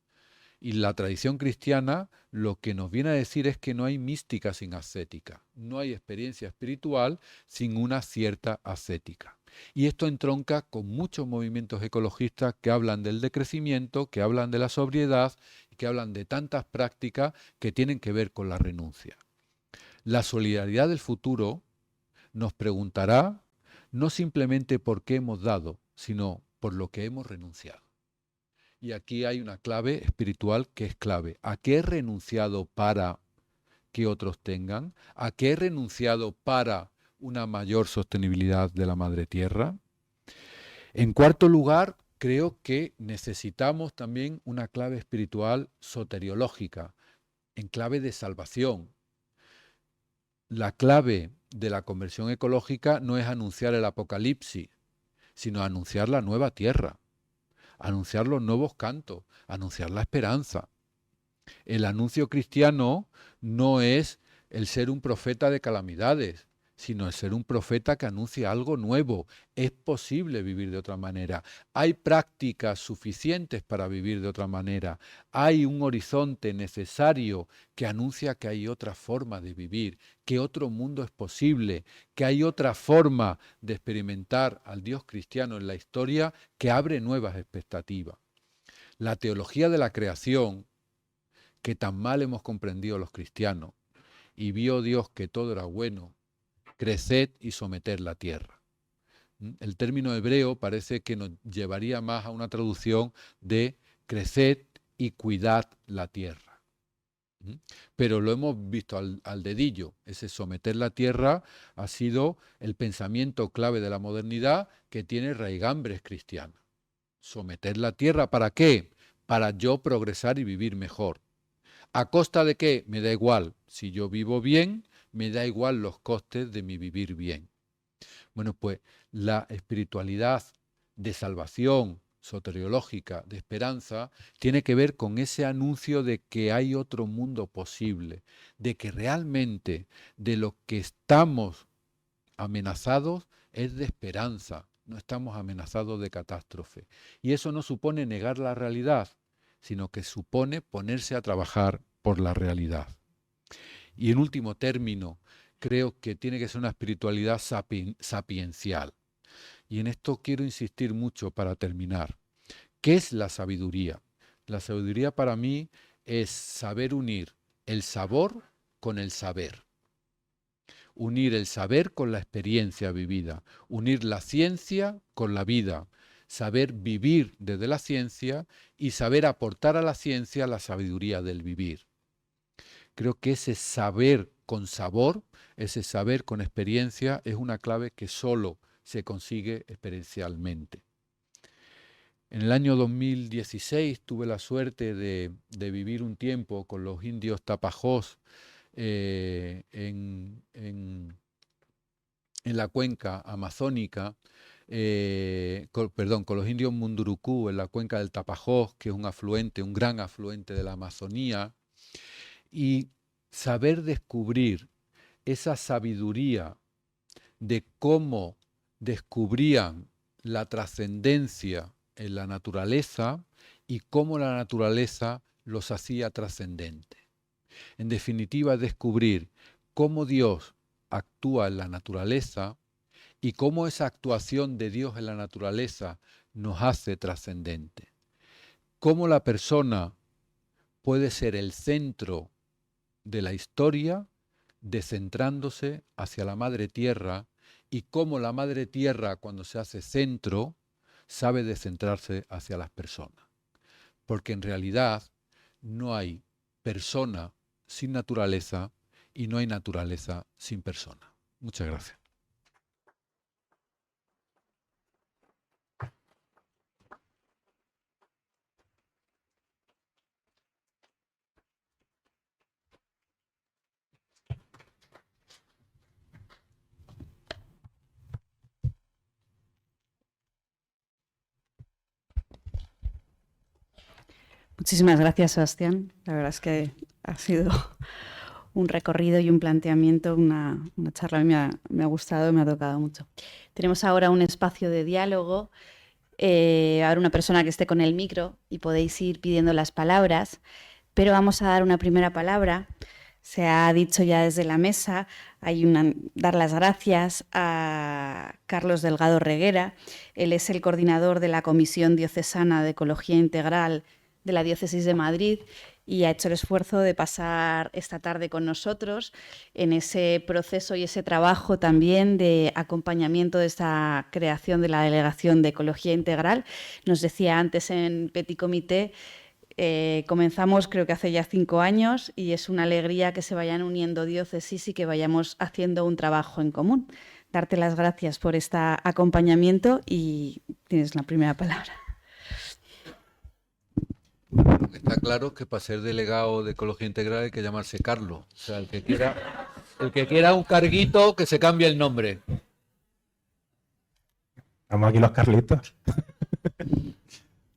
Y la tradición cristiana lo que nos viene a decir es que no hay mística sin ascética, no hay experiencia espiritual sin una cierta ascética. Y esto entronca con muchos movimientos ecologistas que hablan del decrecimiento, que hablan de la sobriedad, que hablan de tantas prácticas que tienen que ver con la renuncia. La solidaridad del futuro nos preguntará no simplemente por qué hemos dado, sino por lo que hemos renunciado. Y aquí hay una clave espiritual que es clave. ¿A qué he renunciado para que otros tengan? ¿A qué he renunciado para una mayor sostenibilidad de la madre tierra? En cuarto lugar, creo que necesitamos también una clave espiritual soteriológica, en clave de salvación. La clave de la conversión ecológica no es anunciar el apocalipsis, sino anunciar la nueva tierra, anunciar los nuevos cantos, anunciar la esperanza. El anuncio cristiano no es el ser un profeta de calamidades, sino el ser un profeta que anuncia algo nuevo. Es posible vivir de otra manera. Hay prácticas suficientes para vivir de otra manera. Hay un horizonte necesario que anuncia que hay otra forma de vivir, que otro mundo es posible, que hay otra forma de experimentar al Dios cristiano en la historia que abre nuevas expectativas. La teología de la creación, que tan mal hemos comprendido los cristianos, y vio Dios que todo era bueno, creced y someter la tierra. El término hebreo parece que nos llevaría más a una traducción de creced y cuidad la tierra. Pero lo hemos visto al dedillo. Ese someter la tierra ha sido el pensamiento clave de la modernidad que tiene raigambres cristianas. Someter la tierra, ¿para qué? Para yo progresar y vivir mejor. ¿A costa de qué? Me da igual. Si yo vivo bien, me da igual los costes de mi vivir bien. Bueno, pues la espiritualidad de salvación soteriológica, de esperanza, tiene que ver con ese anuncio de que hay otro mundo posible, de que realmente de lo que estamos amenazados es de esperanza, no estamos amenazados de catástrofe. Y eso no supone negar la realidad, sino que supone ponerse a trabajar por la realidad. Y en último término, creo que tiene que ser una espiritualidad sapiencial. Y en esto quiero insistir mucho para terminar. ¿Qué es la sabiduría? La sabiduría para mí es saber unir el sabor con el saber. Unir el saber con la experiencia vivida. Unir la ciencia con la vida. Saber vivir desde la ciencia y saber aportar a la ciencia la sabiduría del vivir. Creo que ese saber con sabor, ese saber con experiencia, es una clave que solo se consigue experiencialmente. En el año 2016 tuve la suerte de vivir un tiempo con los indios tapajós en la cuenca amazónica, con los indios Mundurucú en la cuenca del Tapajós, que es un afluente, un gran afluente de la Amazonía, y saber descubrir esa sabiduría de cómo descubrían la trascendencia en la naturaleza y cómo la naturaleza los hacía trascendentes. En definitiva, descubrir cómo Dios actúa en la naturaleza y cómo esa actuación de Dios en la naturaleza nos hace trascendentes. Cómo la persona puede ser el centro de la historia, descentrándose hacia la madre tierra, y cómo la madre tierra, cuando se hace centro, sabe descentrarse hacia las personas. Porque en realidad no hay persona sin naturaleza y no hay naturaleza sin persona. Muchas gracias. Muchísimas gracias, Sebastián. La verdad es que ha sido un recorrido y un planteamiento, una charla que me ha gustado y me ha tocado mucho. Tenemos ahora un espacio de diálogo. Ahora una persona que esté con el micro y podéis ir pidiendo las palabras, pero vamos a dar una primera palabra. Se ha dicho ya desde la mesa, dar las gracias a Carlos Delgado Reguera. Él es el coordinador de la Comisión Diocesana de Ecología Integral de la Diócesis de Madrid y ha hecho el esfuerzo de pasar esta tarde con nosotros en ese proceso y ese trabajo también de acompañamiento de esta creación de la Delegación de Ecología Integral. Nos decía antes en Petit Comité Comenzamos creo que hace ya 5 años y es una alegría que se vayan uniendo diócesis y que vayamos haciendo un trabajo en común. Darte las gracias por este acompañamiento y tienes la primera palabra. Está claro que para ser delegado de Ecología Integral hay que llamarse Carlos. O sea, el que quiera un carguito, que se cambie el nombre. Estamos aquí los Carlitos.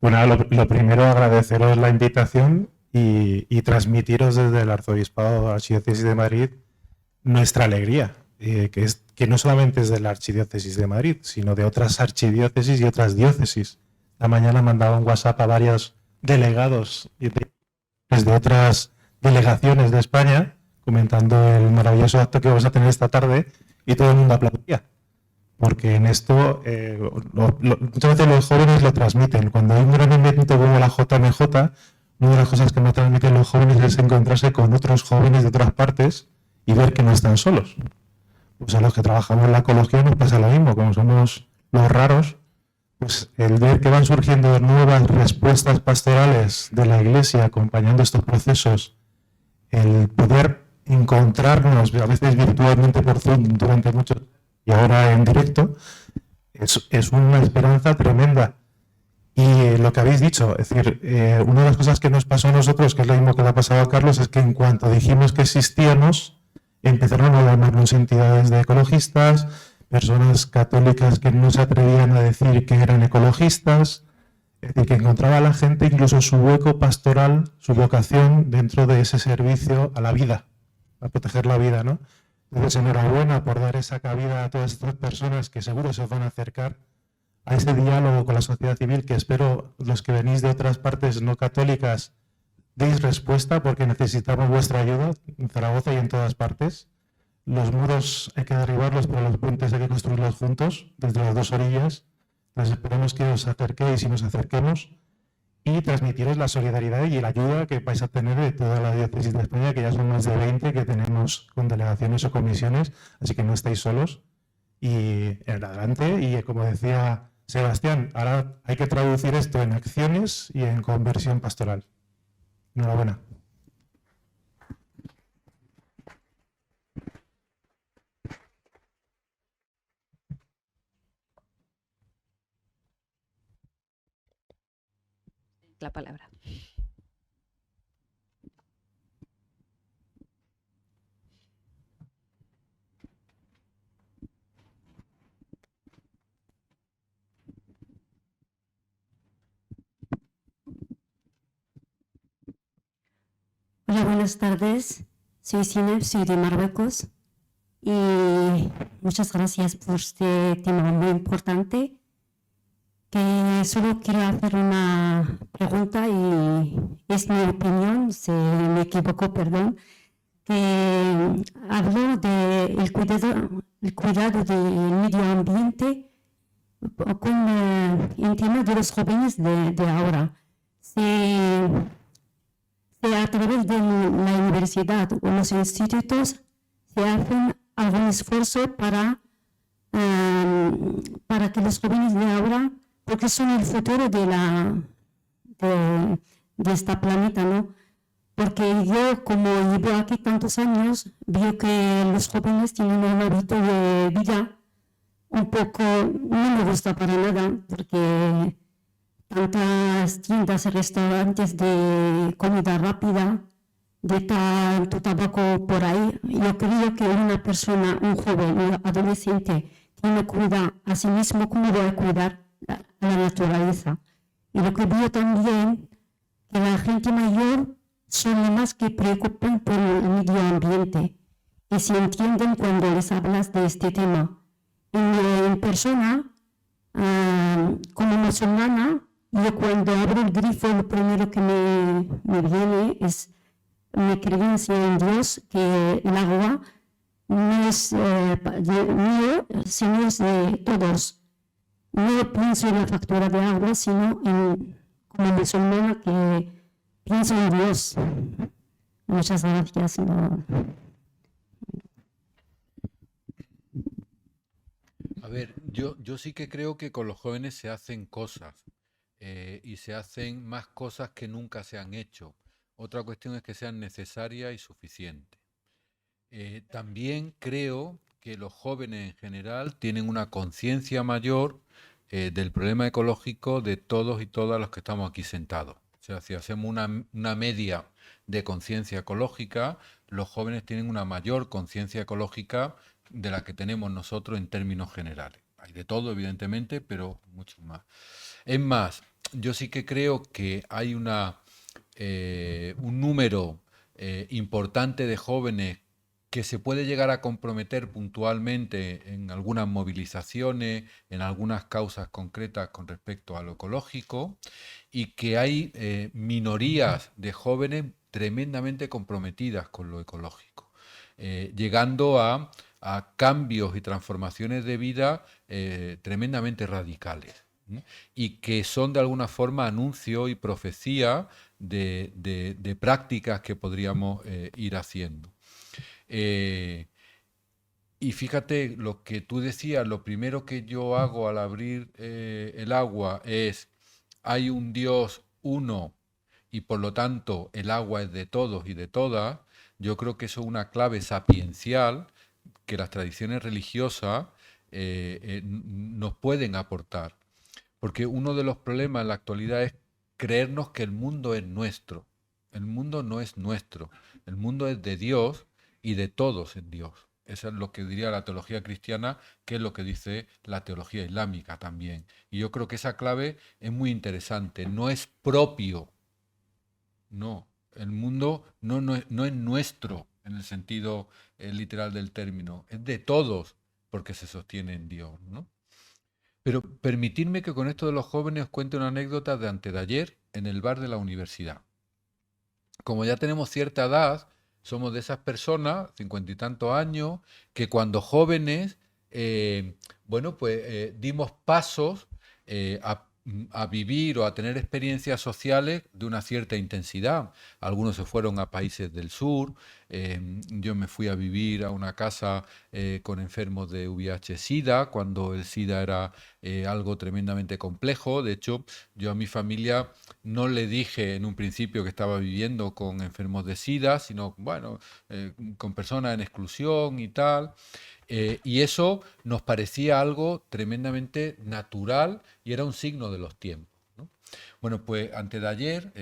Bueno, lo primero, agradeceros la invitación y transmitiros desde el Arzobispado Archidiócesis de Madrid nuestra alegría, que no solamente es de la Archidiócesis de Madrid, sino de otras archidiócesis y otras diócesis. La mañana mandaba un WhatsApp a varios delegados desde otras delegaciones de España comentando el maravilloso acto que vamos a tener esta tarde y todo el mundo aplaudía. Porque en esto muchas veces los jóvenes lo transmiten. Cuando hay un gran evento como la JMJ, una de las cosas que me transmiten los jóvenes es encontrarse con otros jóvenes de otras partes y ver que no están solos. Pues a los que trabajamos en la ecología nos pasa lo mismo, como somos los raros, pues el ver que van surgiendo nuevas respuestas pastorales de la Iglesia acompañando estos procesos, el poder encontrarnos a veces virtualmente por Zoom durante muchos y ahora en directo, es una esperanza tremenda. Y lo que habéis dicho, es decir, una de las cosas que nos pasó a nosotros, que es lo mismo que le ha pasado a Carlos, es que en cuanto dijimos que existíamos, empezaron a llamarnos entidades de ecologistas, personas católicas que no se atrevían a decir que eran ecologistas, es decir, que encontraba a la gente incluso su hueco pastoral, su vocación dentro de ese servicio a la vida, a proteger la vida, ¿no? Entonces, enhorabuena por dar esa cabida a todas estas personas que seguro se van a acercar a ese diálogo con la sociedad civil, que espero los que venís de otras partes no católicas deis respuesta, porque necesitamos vuestra ayuda en Zaragoza y en todas partes. Los muros hay que derribarlos, pero los puentes hay que construirlos juntos, desde las dos orillas. Entonces esperemos que os acerquéis y nos acerquemos y transmitiros la solidaridad y la ayuda que vais a tener de toda la diócesis de España, que ya son más de 20 que tenemos con delegaciones o comisiones, así que no estáis solos. Y en adelante, y como decía Sebastián, ahora hay que traducir esto en acciones y en conversión pastoral. Enhorabuena. La palabra. Hola, buenas tardes. Soy Sineb, soy de Marruecos y muchas gracias por este tema muy importante. Que solo quiero hacer una pregunta y es mi opinión, si me equivoco, perdón, que hablo del cuidado del medio ambiente con el tema de los jóvenes de ahora. Si a través de la universidad o los institutos se hacen algún esfuerzo para que los jóvenes de ahora, porque son el futuro de este planeta, ¿no? Porque yo, como llevo aquí tantos años, veo que los jóvenes tienen un hábito de vida un poco, no me gusta para nada, porque tantas tiendas y restaurantes de comida rápida, de tanto tabaco por ahí. Yo creo que una persona, un joven, un adolescente, que no cuida a sí mismo, ¿cómo va a cuidar a la naturaleza? Y lo que veo también, que la gente mayor son los más que preocupan por el medio ambiente y se entienden cuando les hablas de este tema. En persona, como musulmana, yo cuando abro el grifo, lo primero que me viene es mi creencia en Dios, que el agua no es mío, sino es de todos. No pienso en la factura de agua, sino como musulmana que pienso en Dios. Muchas gracias. A ver, yo sí que creo que con los jóvenes se hacen cosas. y se hacen más cosas que nunca se han hecho. Otra cuestión es que sean necesarias y suficientes. También creo que los jóvenes en general tienen una conciencia mayor del problema ecológico de todos y todas los que estamos aquí sentados. O sea, si hacemos una media de conciencia ecológica, los jóvenes tienen una mayor conciencia ecológica de la que tenemos nosotros en términos generales. Hay de todo, evidentemente, pero mucho más. Es más, yo sí que creo que hay un número importante de jóvenes que se puede llegar a comprometer puntualmente en algunas movilizaciones, en algunas causas concretas con respecto a lo ecológico, y que hay minorías de jóvenes tremendamente comprometidas con lo ecológico, llegando a cambios y transformaciones de vida tremendamente radicales, y que son de alguna forma anuncio y profecía de prácticas que podríamos ir haciendo. Y fíjate lo que tú decías, lo primero que yo hago al abrir el agua es, hay un Dios uno y por lo tanto el agua es de todos y de todas. Yo creo que eso es una clave sapiencial que las tradiciones religiosas nos pueden aportar. Porque uno de los problemas en la actualidad es creernos que el mundo es nuestro. El mundo no es nuestro. El mundo es de Dios y de todos en Dios. Eso es lo que diría la teología cristiana, que es lo que dice la teología islámica también. Y yo creo que esa clave es muy interesante. No es propio. No. El mundo no es nuestro en el sentido literal del término. Es de todos porque se sostiene en Dios, ¿no? Pero permitidme que con esto de los jóvenes os cuente una anécdota de antes de ayer en el bar de la universidad. Como ya tenemos cierta edad, somos de esas personas, 50 y tantos años, que cuando jóvenes, dimos pasos a vivir o a tener experiencias sociales de una cierta intensidad. Algunos se fueron a países del sur, yo me fui a vivir a una casa con enfermos de VIH-Sida, cuando el SIDA era algo tremendamente complejo. De hecho, yo a mi familia no le dije en un principio que estaba viviendo con enfermos de SIDA, sino, con personas en exclusión y tal. Y eso nos parecía algo tremendamente natural y era un signo de los tiempos, ¿no? Bueno, pues antes de ayer,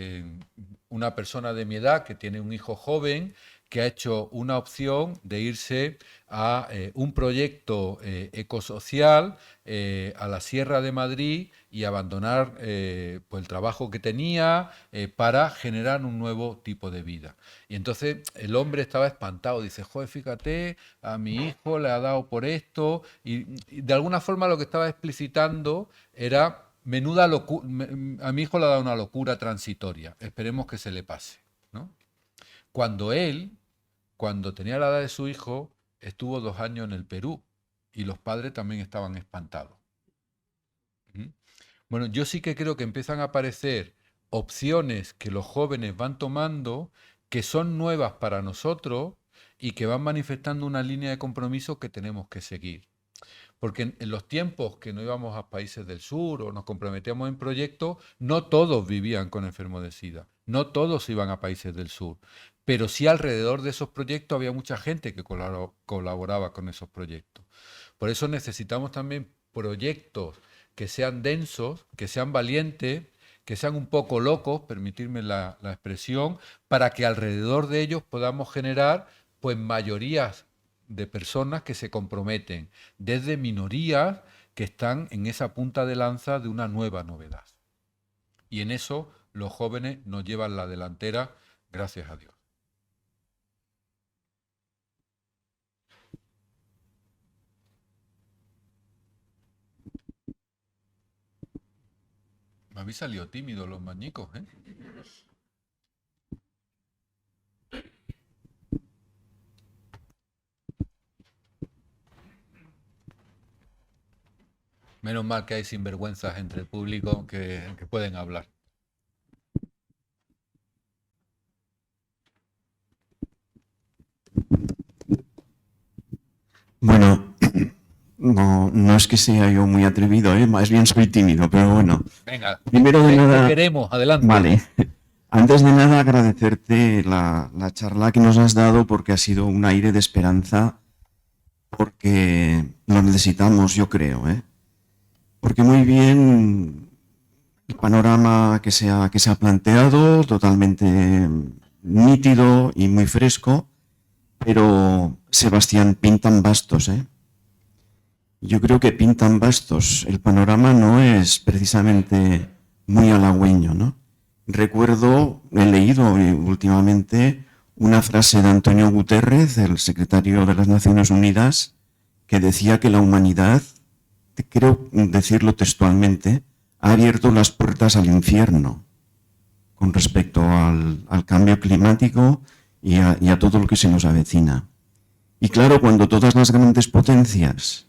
una persona de mi edad que tiene un hijo joven, que ha hecho una opción de irse a un proyecto ecosocial a la Sierra de Madrid y abandonar pues el trabajo que tenía para generar un nuevo tipo de vida. Y entonces el hombre estaba espantado, dice, joder, fíjate, a mi hijo le ha dado por esto, y de alguna forma lo que estaba explicitando era, menuda locura, a mi hijo le ha dado una locura transitoria, esperemos que se le pase, ¿no? Cuando él, cuando tenía la edad de su hijo, estuvo 2 años en el Perú y los padres también estaban espantados. Bueno, yo sí que creo que empiezan a aparecer opciones que los jóvenes van tomando que son nuevas para nosotros y que van manifestando una línea de compromiso que tenemos que seguir. Porque en los tiempos que no íbamos a países del sur o nos comprometíamos en proyectos, no todos vivían con enfermos de SIDA, no todos iban a países del sur, pero sí alrededor de esos proyectos había mucha gente que colaboraba con esos proyectos. Por eso necesitamos también proyectos que sean densos, que sean valientes, que sean un poco locos, permitirme la expresión, para que alrededor de ellos podamos generar pues mayorías de personas que se comprometen, desde minorías que están en esa punta de lanza de una nueva novedad. Y en eso los jóvenes nos llevan la delantera, gracias a Dios. Me habéis salido tímidos los mañicos, ¿eh? Menos mal que hay sinvergüenzas entre el público que pueden hablar. Bueno, No, no es que sea yo muy atrevido, más bien soy tímido, pero bueno. Venga, Primero de te nada, queremos, adelante. vale. Antes de nada, agradecerte la charla que nos has dado porque ha sido un aire de esperanza, porque lo necesitamos, yo creo, ¿eh? Porque muy bien el panorama que se ha planteado, totalmente nítido y muy fresco, pero Sebastián, pintan bastos, ¿eh? Yo creo que pintan bastos. El panorama no es precisamente muy halagüeño, ¿no? Recuerdo, he leído últimamente una frase de Antonio Guterres, el secretario de las Naciones Unidas, que decía que la humanidad, creo decirlo textualmente, ha abierto las puertas al infierno con respecto al cambio climático y a todo lo que se nos avecina. Y claro, cuando todas las grandes potencias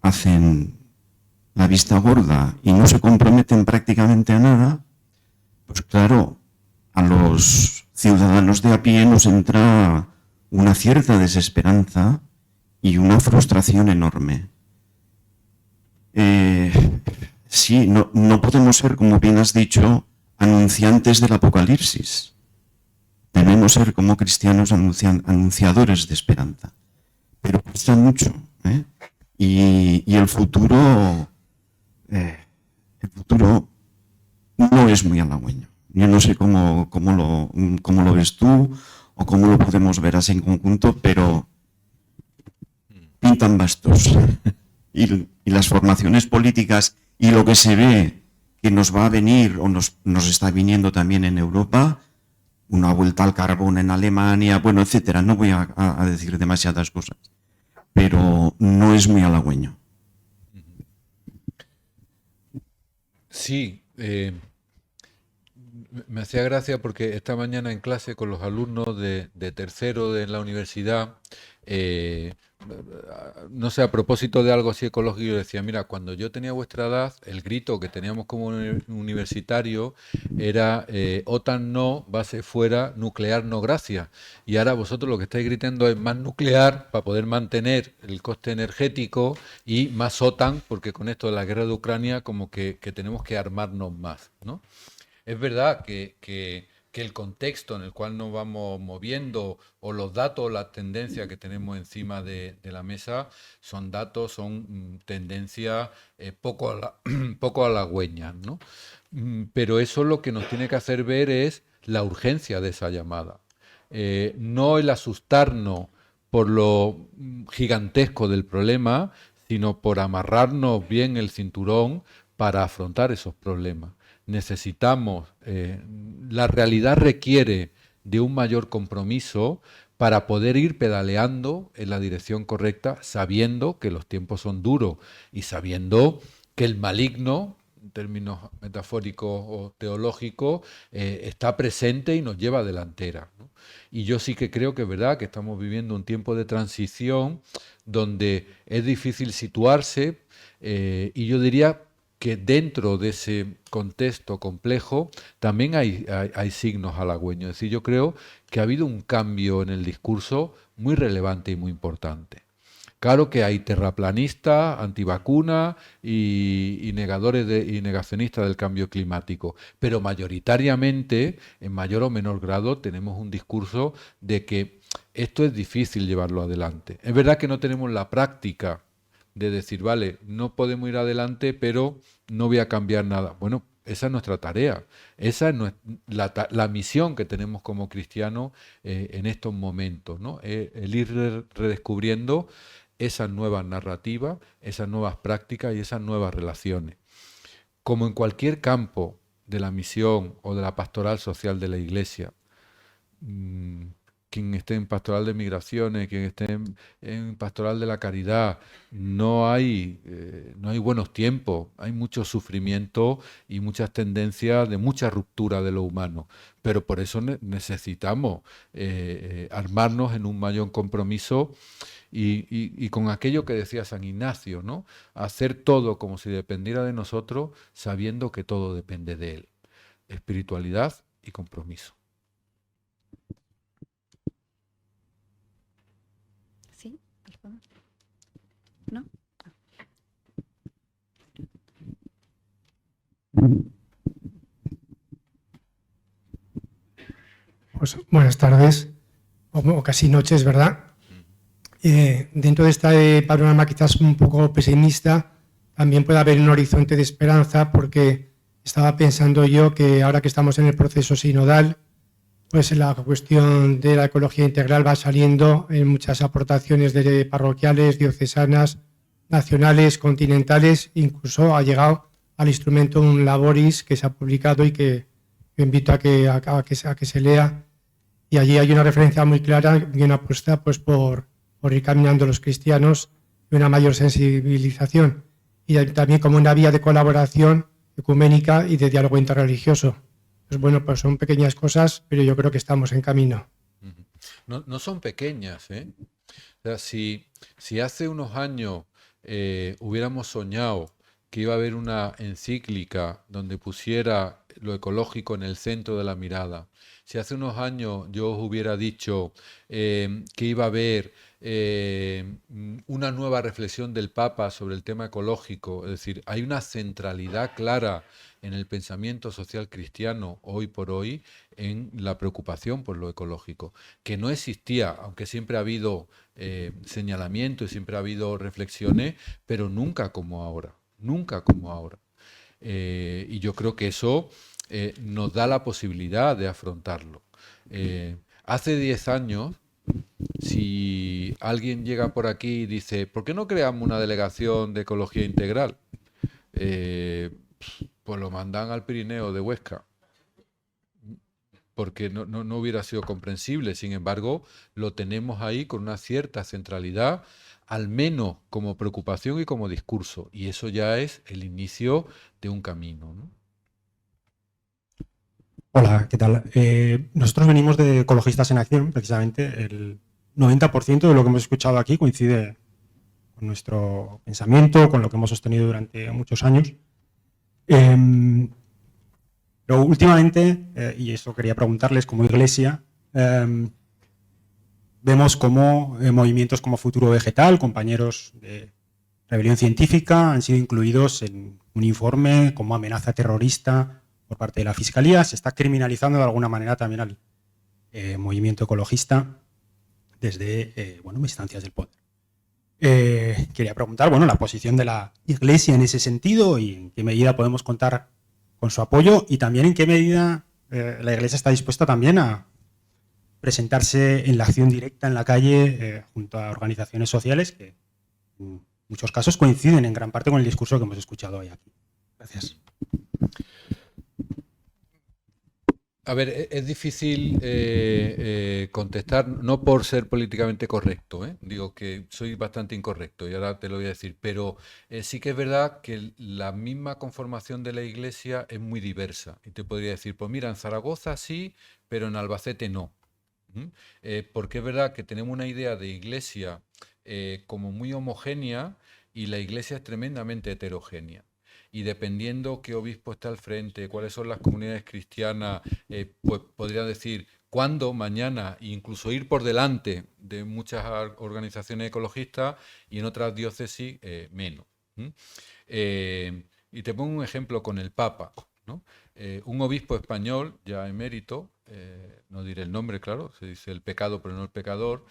hacen la vista gorda y no se comprometen prácticamente a nada, pues claro, a los ciudadanos de a pie nos entra una cierta desesperanza y una frustración enorme. Sí, no podemos ser, como bien has dicho, anunciantes del apocalipsis. Debemos ser como cristianos anunciadores de esperanza. Pero cuesta mucho, ¿eh? Y el futuro no es muy halagüeño. Yo no sé cómo lo ves tú o cómo lo podemos ver así en conjunto, pero pintan bastos. Y las formaciones políticas y lo que se ve que nos va a venir o nos está viniendo también en Europa, una vuelta al carbón en Alemania, bueno, etcétera. No voy a decir demasiadas cosas, pero no es muy halagüeño. Sí, me hacía gracia porque esta mañana en clase con los alumnos de tercero de la universidad, no sé, a propósito de algo así ecológico, yo decía, mira, cuando yo tenía vuestra edad, el grito que teníamos como universitario era OTAN no, base fuera, nuclear no, gracias. Y ahora vosotros lo que estáis gritando es más nuclear para poder mantener el coste energético y más OTAN, porque con esto de la guerra de Ucrania como que tenemos que armarnos más, ¿no? Es verdad que el contexto en el cual nos vamos moviendo o los datos o las tendencias que tenemos encima de la mesa son datos, son tendencias poco halagüeñas, ¿no? Pero eso lo que nos tiene que hacer ver es la urgencia de esa llamada. No el asustarnos por lo gigantesco del problema, sino por amarrarnos bien el cinturón para afrontar esos problemas. Necesitamos, la realidad requiere de un mayor compromiso para poder ir pedaleando en la dirección correcta, sabiendo que los tiempos son duros y sabiendo que el maligno, en términos metafóricos o teológicos, está presente y nos lleva a delantera, ¿no? Y yo sí que creo que es verdad que estamos viviendo un tiempo de transición donde es difícil situarse, y yo diría que dentro de ese contexto complejo también hay signos halagüeños. Es decir, yo creo que ha habido un cambio en el discurso muy relevante y muy importante. Claro que hay terraplanistas, antivacunas y negadores y negacionistas del cambio climático, pero mayoritariamente, en mayor o menor grado, tenemos un discurso de que esto es difícil llevarlo adelante. Es verdad que no tenemos la práctica de decir, vale, no podemos ir adelante, pero no voy a cambiar nada. Bueno, esa es nuestra tarea, esa es la misión que tenemos como cristianos en estos momentos, ¿no? El ir redescubriendo esas nuevas narrativas, esas nuevas prácticas y esas nuevas relaciones. Como en cualquier campo de la misión o de la pastoral social de la Iglesia, quien esté en pastoral de migraciones, quien esté en pastoral de la caridad, no hay buenos tiempos, hay mucho sufrimiento y muchas tendencias de mucha ruptura de lo humano, pero por eso necesitamos armarnos en un mayor compromiso y con aquello que decía San Ignacio, ¿no? Hacer todo como si dependiera de nosotros, sabiendo que todo depende de Él. Espiritualidad y compromiso. ¿Sí? ¿No? Pues, buenas tardes, o casi noches, ¿verdad? Dentro de este panorama quizás un poco pesimista, también puede haber un horizonte de esperanza, porque estaba pensando yo que ahora que estamos en el proceso sinodal, pues la cuestión de la ecología integral va saliendo en muchas aportaciones de parroquiales, diocesanas, nacionales, continentales, incluso ha llegado al instrumento un Laboris que se ha publicado y que invito a que se lea. Y allí hay una referencia muy clara y una apuesta pues, por ir caminando los cristianos y una mayor sensibilización. Y también como una vía de colaboración ecuménica y de diálogo interreligioso. Pues bueno, pues son pequeñas cosas, pero yo creo que estamos en camino. No son pequeñas, ¿eh? O sea, si hace unos años hubiéramos soñado que iba a haber una encíclica donde pusiera lo ecológico en el centro de la mirada, si hace unos años yo os hubiera dicho que iba a haber una nueva reflexión del Papa sobre el tema ecológico, es decir, hay una centralidad clara en el pensamiento social cristiano hoy por hoy en la preocupación por lo ecológico, que no existía, aunque siempre ha habido señalamientos y siempre ha habido reflexiones, pero nunca como ahora, nunca como ahora. Y yo creo que eso nos da la posibilidad de afrontarlo. Hace 10 años, si alguien llega por aquí y dice, ¿por qué no creamos una delegación de ecología integral? Pues lo mandan al Pirineo de Huesca, porque no hubiera sido comprensible. Sin embargo, lo tenemos ahí con una cierta centralidad, al menos como preocupación y como discurso, y eso ya es el inicio de un camino, ¿no? Hola, ¿qué tal? Nosotros venimos de Ecologistas en Acción, precisamente. El 90% de lo que hemos escuchado aquí coincide con nuestro pensamiento, con lo que hemos sostenido durante muchos años. Pero últimamente, y eso quería preguntarles, como Iglesia, vemos cómo movimientos como Futuro Vegetal, compañeros de Rebelión Científica, han sido incluidos en un informe como amenaza terrorista por parte de la Fiscalía. Se está criminalizando de alguna manera también al movimiento ecologista desde instancias del poder. Quería preguntar, la posición de la Iglesia en ese sentido y en qué medida podemos contar con su apoyo y también en qué medida la Iglesia está dispuesta también a presentarse en la acción directa en la calle junto a organizaciones sociales que en muchos casos coinciden en gran parte con el discurso que hemos escuchado hoy aquí. Gracias. A ver, es difícil contestar, no por ser políticamente correcto, digo que soy bastante incorrecto y ahora te lo voy a decir, pero sí que es verdad que la misma conformación de la Iglesia es muy diversa y te podría decir, pues mira, en Zaragoza sí, pero en Albacete no. Porque es verdad que tenemos una idea de Iglesia como muy homogénea y la Iglesia es tremendamente heterogénea. Y dependiendo qué obispo está al frente, cuáles son las comunidades cristianas, pues podría decir cuándo, mañana, e incluso ir por delante de muchas organizaciones ecologistas y en otras diócesis menos. Y te pongo un ejemplo con el Papa, ¿no? Un obispo español, ya emérito, no diré el nombre, claro, se dice el pecado pero no el pecador,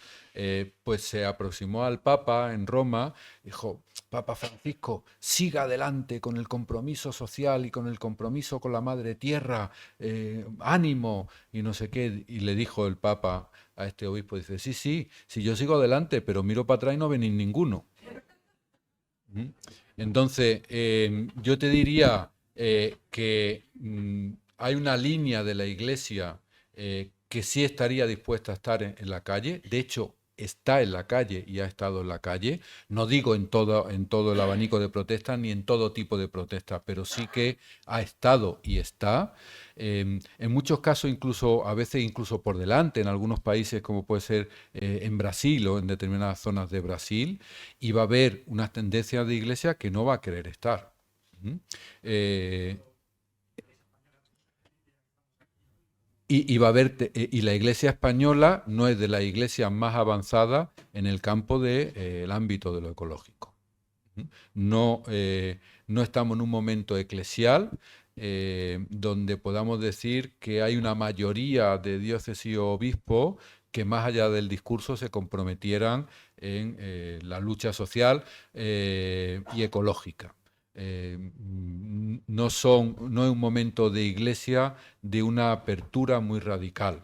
pues se aproximó al Papa en Roma, dijo, Papa Francisco, siga adelante con el compromiso social y con el compromiso con la Madre Tierra, ánimo, y no sé qué, y le dijo el Papa a este obispo, dice, sí, yo sigo adelante, pero miro para atrás y no venís ninguno. Entonces, yo te diría que hay una línea de la Iglesia que sí estaría dispuesta a estar en la calle. De hecho, está en la calle y ha estado en la calle. No digo en todo el abanico de protestas ni en todo tipo de protestas, pero sí que ha estado y está. En muchos casos, a veces incluso por delante, en algunos países como puede ser en Brasil o en determinadas zonas de Brasil, y va a haber unas tendencias de Iglesia que no va a querer estar. Y va a haber, y la Iglesia española no es de las iglesias más avanzadas en el campo del ámbito de lo ecológico. No estamos en un momento eclesial donde podamos decir que hay una mayoría de diócesis o obispos que más allá del discurso se comprometieran en la lucha social y ecológica. No es un momento de iglesia de una apertura muy radical,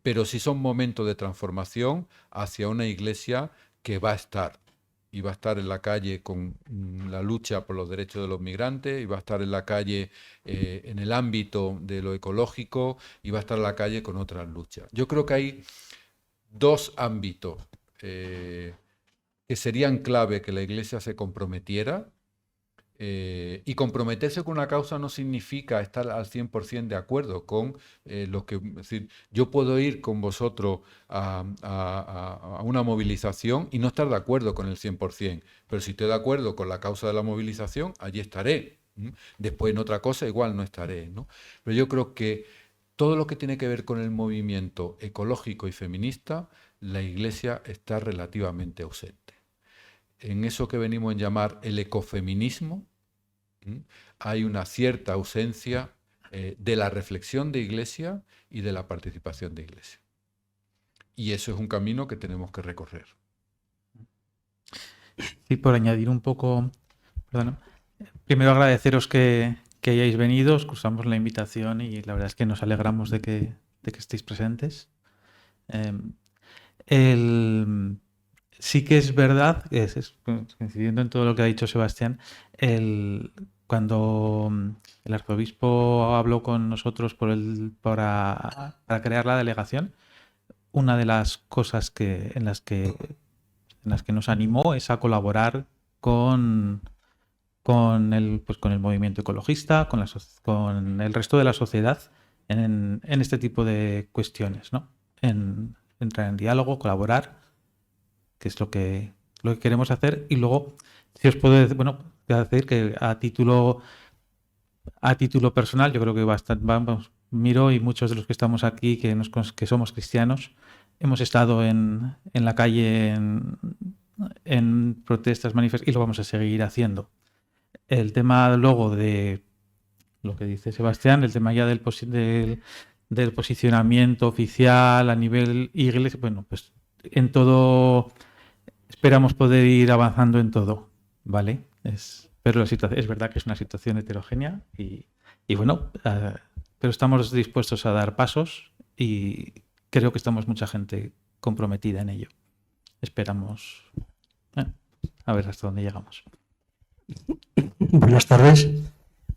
pero sí son momentos de transformación hacia una iglesia que va a estar. Y va a estar en la calle con la lucha por los derechos de los migrantes, y va a estar en la calle en el ámbito de lo ecológico, y va a estar en la calle con otras luchas. Yo creo que hay dos ámbitos que serían clave que la Iglesia se comprometiera, y comprometerse con una causa no significa estar al 100% de acuerdo con lo que... Es decir, yo puedo ir con vosotros a una movilización y no estar de acuerdo con el 100%, pero si estoy de acuerdo con la causa de la movilización, allí estaré. Después en otra cosa igual no estaré, ¿no? Pero yo creo que todo lo que tiene que ver con el movimiento ecológico y feminista, la Iglesia está relativamente ausente. En eso que venimos a llamar el ecofeminismo, hay una cierta ausencia de la reflexión de Iglesia y de la participación de Iglesia. Y eso es un camino que tenemos que recorrer. Sí, por añadir un poco, perdón, primero agradeceros que hayáis venido, os cursamos la invitación y la verdad es que nos alegramos de que estéis presentes. Sí que es verdad, coincidiendo en todo lo que ha dicho Sebastián, cuando el arzobispo habló con nosotros para crear la delegación, una de las cosas en las que nos animó es a colaborar con el movimiento ecologista, con el resto de la sociedad en este tipo de cuestiones, ¿no? Entrar en diálogo, colaborar, que es lo que queremos hacer. Y luego, si os puedo decir que a título personal, yo creo que Miro y muchos de los que estamos aquí, que somos cristianos, hemos estado en la calle, en protestas, manifestaciones, y lo vamos a seguir haciendo. El tema luego de lo que dice Sebastián, el tema ya del posicionamiento oficial a nivel iglesia, bueno, pues en todo esperamos poder ir avanzando en todo, ¿vale? Pero es verdad que es una situación heterogénea y bueno, pero estamos dispuestos a dar pasos y creo que estamos mucha gente comprometida en ello. Esperamos a ver hasta dónde llegamos. Buenas tardes.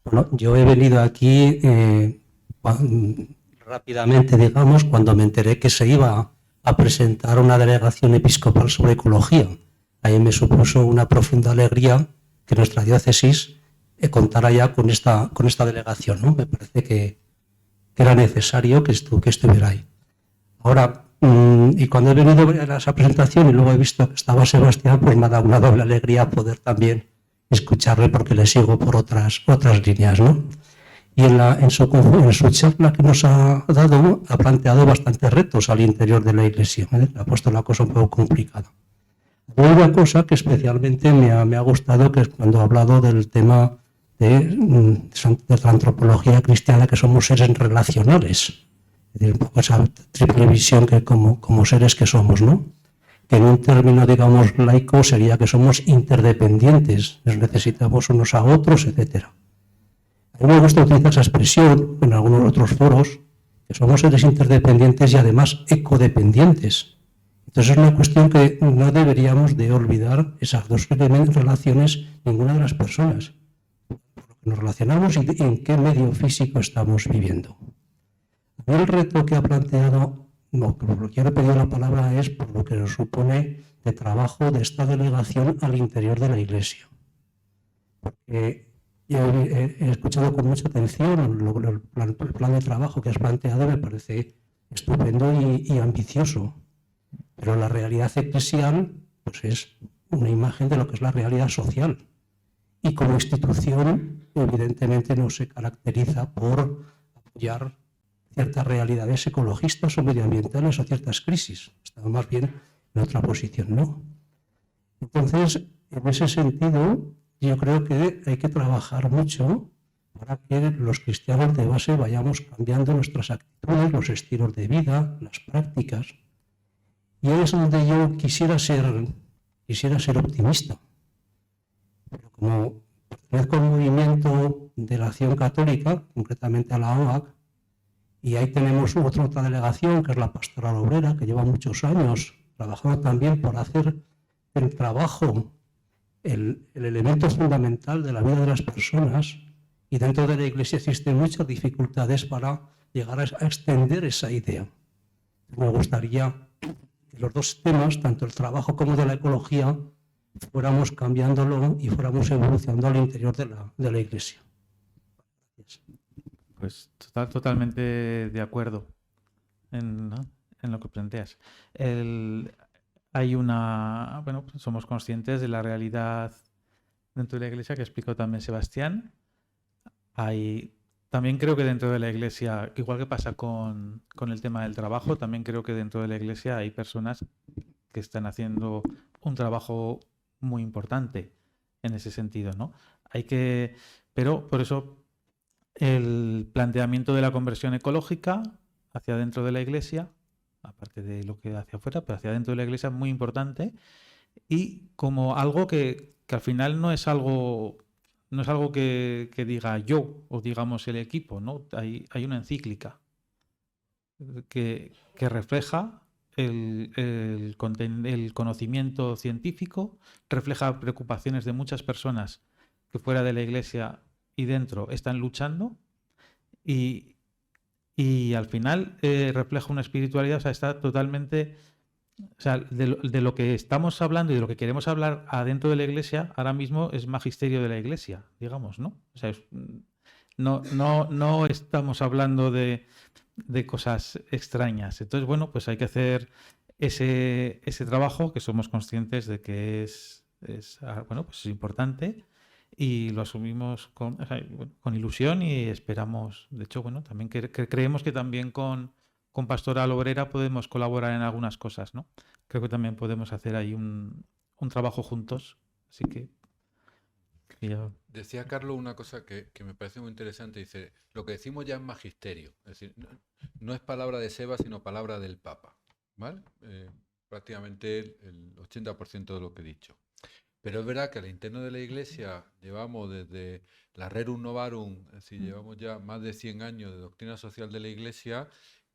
Bueno, yo he venido aquí rápidamente, digamos, cuando me enteré que se iba a presentar una delegación episcopal sobre ecología. Ahí me supuso una profunda alegría que nuestra diócesis contara ya con esta delegación, ¿no? Me parece que era necesario que estuviera ahí. Ahora, y cuando he venido a esa presentación y luego he visto que estaba Sebastián, pues me ha dado una doble alegría poder también escucharle, porque le sigo por otras líneas, ¿no? Y en su charla que nos ha dado, ha planteado bastantes retos al interior de la Iglesia, ¿eh? Ha puesto la cosa un poco complicada. Hay una cosa que especialmente me ha gustado, que es cuando ha hablado del tema de la antropología cristiana, que somos seres relacionales. Es decir, un poco esa triple visión que como seres que somos, ¿no? Que en un término, digamos, laico sería que somos interdependientes, nos necesitamos unos a otros, etc. A mí me gusta utilizar esa expresión en algunos otros foros, que somos seres interdependientes y además ecodependientes. Entonces es una cuestión que no deberíamos de olvidar, esas dos relaciones, ninguna de las personas. Por lo que nos relacionamos y en qué medio físico estamos viviendo. A mí el reto que ha planteado, por lo que quiero pedir la palabra, es por lo que nos supone de trabajo de esta delegación al interior de la Iglesia. Porque yo he escuchado con mucha atención el plan de trabajo que has planteado, me parece estupendo y ambicioso. Pero la realidad eclesial pues es una imagen de lo que es la realidad social. Y como institución, evidentemente, no se caracteriza por apoyar ciertas realidades ecologistas o medioambientales o ciertas crisis. Está más bien en otra posición, ¿no? Entonces, en ese sentido, yo creo que hay que trabajar mucho para que los cristianos de base vayamos cambiando nuestras actitudes, los estilos de vida, las prácticas. Y ahí es donde yo quisiera ser optimista. Pero como pertenezco al movimiento de la Acción Católica, concretamente a la OAC, y ahí tenemos otra delegación, que es la Pastoral Obrera, que lleva muchos años trabajando también por hacer el trabajo el elemento fundamental de la vida de las personas, y dentro de la Iglesia existen muchas dificultades para llegar a extender esa idea. Me gustaría que los dos temas, tanto el trabajo como de la ecología, fuéramos cambiándolo y fuéramos evolucionando al interior de la Iglesia. Gracias. Pues totalmente de acuerdo en lo que planteas. Bueno, somos conscientes de la realidad dentro de la Iglesia, que explicó también Sebastián. También creo que dentro de la Iglesia, igual que pasa con el tema del trabajo, también creo que dentro de la Iglesia hay personas que están haciendo un trabajo muy importante en ese sentido, ¿no? Pero por eso el planteamiento de la conversión ecológica hacia dentro de la Iglesia, aparte de lo que hacia afuera, pero hacia dentro de la Iglesia es muy importante, y como algo que al final no es algo que diga yo o digamos el equipo, ¿no? Hay una encíclica que refleja el conocimiento científico, refleja preocupaciones de muchas personas que fuera de la Iglesia y dentro están luchando, y al final refleja una espiritualidad, o sea, está totalmente... O sea, de lo que estamos hablando y de lo que queremos hablar adentro de la Iglesia, ahora mismo es magisterio de la Iglesia, digamos, ¿no? O sea, no estamos hablando de cosas extrañas. Entonces, bueno, pues hay que hacer ese trabajo, que somos conscientes de que es importante, y lo asumimos con ilusión, y esperamos, de hecho, bueno, también creemos que también con Pastoral Obrera podemos colaborar en algunas cosas, ¿no? Creo que también podemos hacer ahí un trabajo juntos. Así que Decía Carlos una cosa que me parece muy interesante. Dice, lo que decimos ya es magisterio. Es decir, no es palabra de Seba, sino palabra del Papa, ¿vale? Prácticamente el 80% de lo que he dicho. Pero es verdad que al interno de la Iglesia llevamos desde la Rerum Novarum, es decir, llevamos ya más de 100 años de doctrina social de la Iglesia,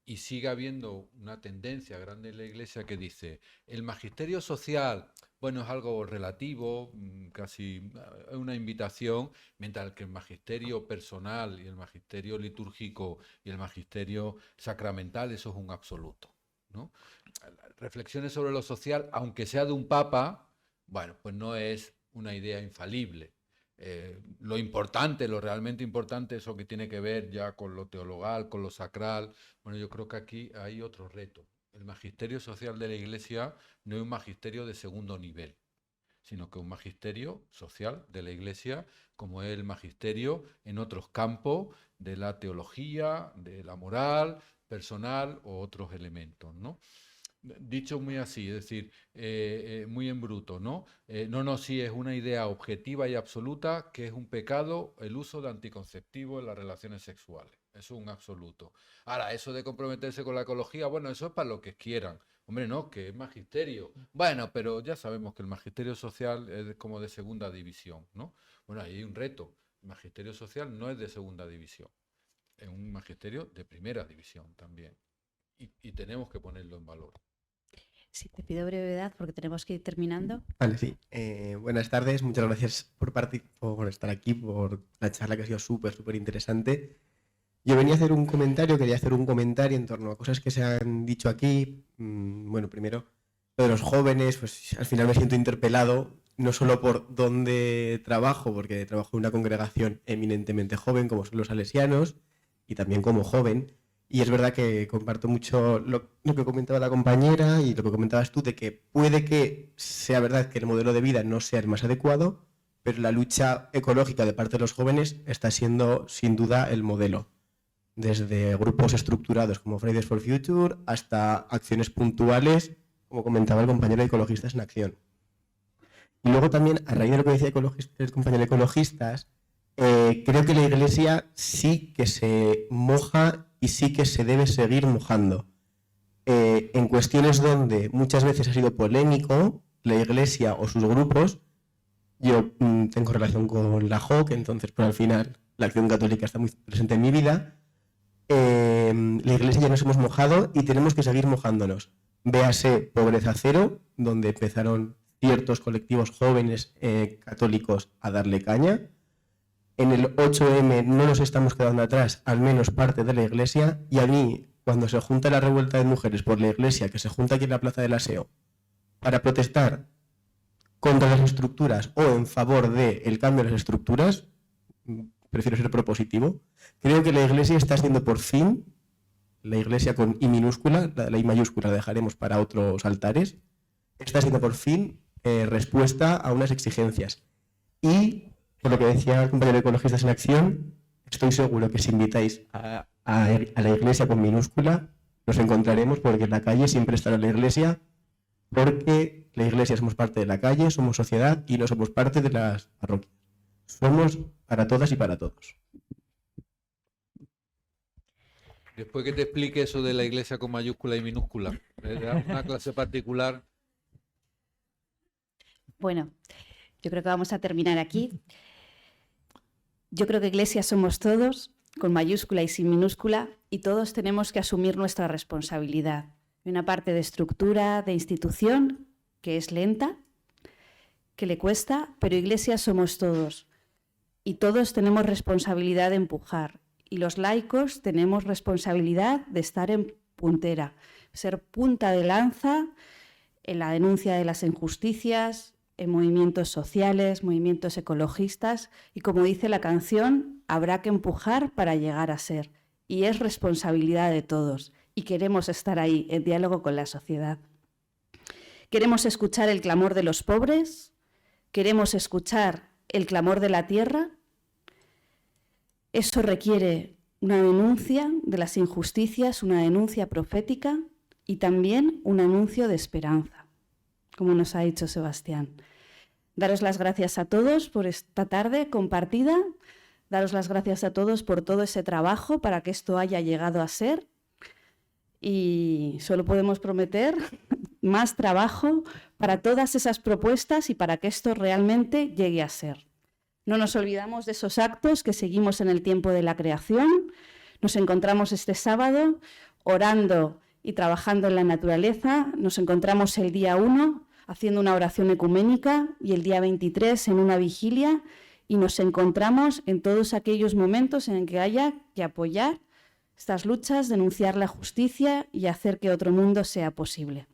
y sigue habiendo una tendencia grande en la Iglesia que dice, el magisterio social, bueno, es algo relativo, casi una invitación, mientras que el magisterio personal y el magisterio litúrgico y el magisterio sacramental, eso es un absoluto, ¿no? Reflexiones sobre lo social, aunque sea de un papa, bueno, pues no es una idea infalible. Lo importante, lo realmente importante, eso que tiene que ver ya con lo teologal, con lo sacral. Bueno, yo creo que aquí hay otro reto. El magisterio social de la Iglesia no es un magisterio de segundo nivel, sino que un magisterio social de la Iglesia, como es el magisterio en otros campos de la teología, de la moral personal o otros elementos, ¿no? Dicho muy así, es decir, muy en bruto, ¿no? Sí, es una idea objetiva y absoluta que es un pecado el uso de anticonceptivos en las relaciones sexuales. Eso es un absoluto. Ahora, eso de comprometerse con la ecología, bueno, eso es para lo que quieran. Hombre, no, que es magisterio. Bueno, pero ya sabemos que el magisterio social es como de segunda división, ¿no? Bueno, ahí hay un reto. El magisterio social no es de segunda división. Es un magisterio de primera división también. Y tenemos que ponerlo en valor. Sí, te pido brevedad porque tenemos que ir terminando. Vale, sí. Buenas tardes, muchas gracias por estar aquí, por la charla que ha sido súper interesante. Yo quería hacer un comentario en torno a cosas que se han dicho aquí. Bueno, primero, lo de los jóvenes, pues al final me siento interpelado, no solo por dónde trabajo, porque trabajo en una congregación eminentemente joven, como son los salesianos, y también como joven. Y es verdad que comparto mucho lo que comentaba la compañera y lo que comentabas tú, de que puede que sea verdad que el modelo de vida no sea el más adecuado, pero la lucha ecológica de parte de los jóvenes está siendo sin duda el modelo. Desde grupos estructurados como Fridays for Future hasta acciones puntuales, como comentaba el compañero de Ecologistas en Acción. Y luego también, a raíz de lo que decía el compañero de Ecologistas, creo que la Iglesia sí que se moja y sí que se debe seguir mojando. En cuestiones donde muchas veces ha sido polémico, la Iglesia o sus grupos, yo tengo relación con la JOC, entonces al final la Acción Católica está muy presente en mi vida, la Iglesia ya nos hemos mojado y tenemos que seguir mojándonos. Véase Pobreza Cero, donde empezaron ciertos colectivos jóvenes católicos a darle caña. En el 8M no nos estamos quedando atrás, al menos parte de la Iglesia, y a mí, cuando se junta la revuelta de mujeres por la Iglesia, que se junta aquí en la Plaza del Aseo, para protestar contra las estructuras o en favor del cambio de las estructuras, prefiero ser propositivo, creo que la Iglesia está siendo por fin, la Iglesia con I minúscula, la I mayúscula la dejaremos para otros altares, está siendo por fin respuesta a unas exigencias. Y, por lo que decía el compañero de Ecologistas en Acción, estoy seguro que si invitáis a la Iglesia con minúscula, nos encontraremos, porque en la calle siempre estará la Iglesia, porque la Iglesia somos parte de la calle, somos sociedad y no somos parte de las parroquias. Somos para todas y para todos. Después que te explique eso de la Iglesia con mayúscula y minúscula, una clase particular. Bueno, yo creo que vamos a terminar aquí. Yo creo que Iglesia somos todos, con mayúscula y sin minúscula, y todos tenemos que asumir nuestra responsabilidad. Hay una parte de estructura, de institución, que es lenta, que le cuesta, pero Iglesia somos todos. Y todos tenemos responsabilidad de empujar. Y los laicos tenemos responsabilidad de estar en puntera, ser punta de lanza en la denuncia de las injusticias, en movimientos sociales, movimientos ecologistas, y como dice la canción, habrá que empujar para llegar a ser. Y es responsabilidad de todos, y queremos estar ahí, en diálogo con la sociedad. Queremos escuchar el clamor de los pobres, queremos escuchar el clamor de la tierra. Eso requiere una denuncia de las injusticias, una denuncia profética y también un anuncio de esperanza, como nos ha dicho Sebastián. Daros las gracias a todos por esta tarde compartida, daros las gracias a todos por todo ese trabajo para que esto haya llegado a ser, y solo podemos prometer más trabajo para todas esas propuestas y para que esto realmente llegue a ser. No nos olvidamos de esos actos que seguimos en el tiempo de la creación. Nos encontramos este sábado orando y trabajando en la naturaleza. Nos encontramos el día 1 haciendo una oración ecuménica y el día 23 en una vigilia, y nos encontramos en todos aquellos momentos en que haya que apoyar estas luchas, denunciar la justicia y hacer que otro mundo sea posible.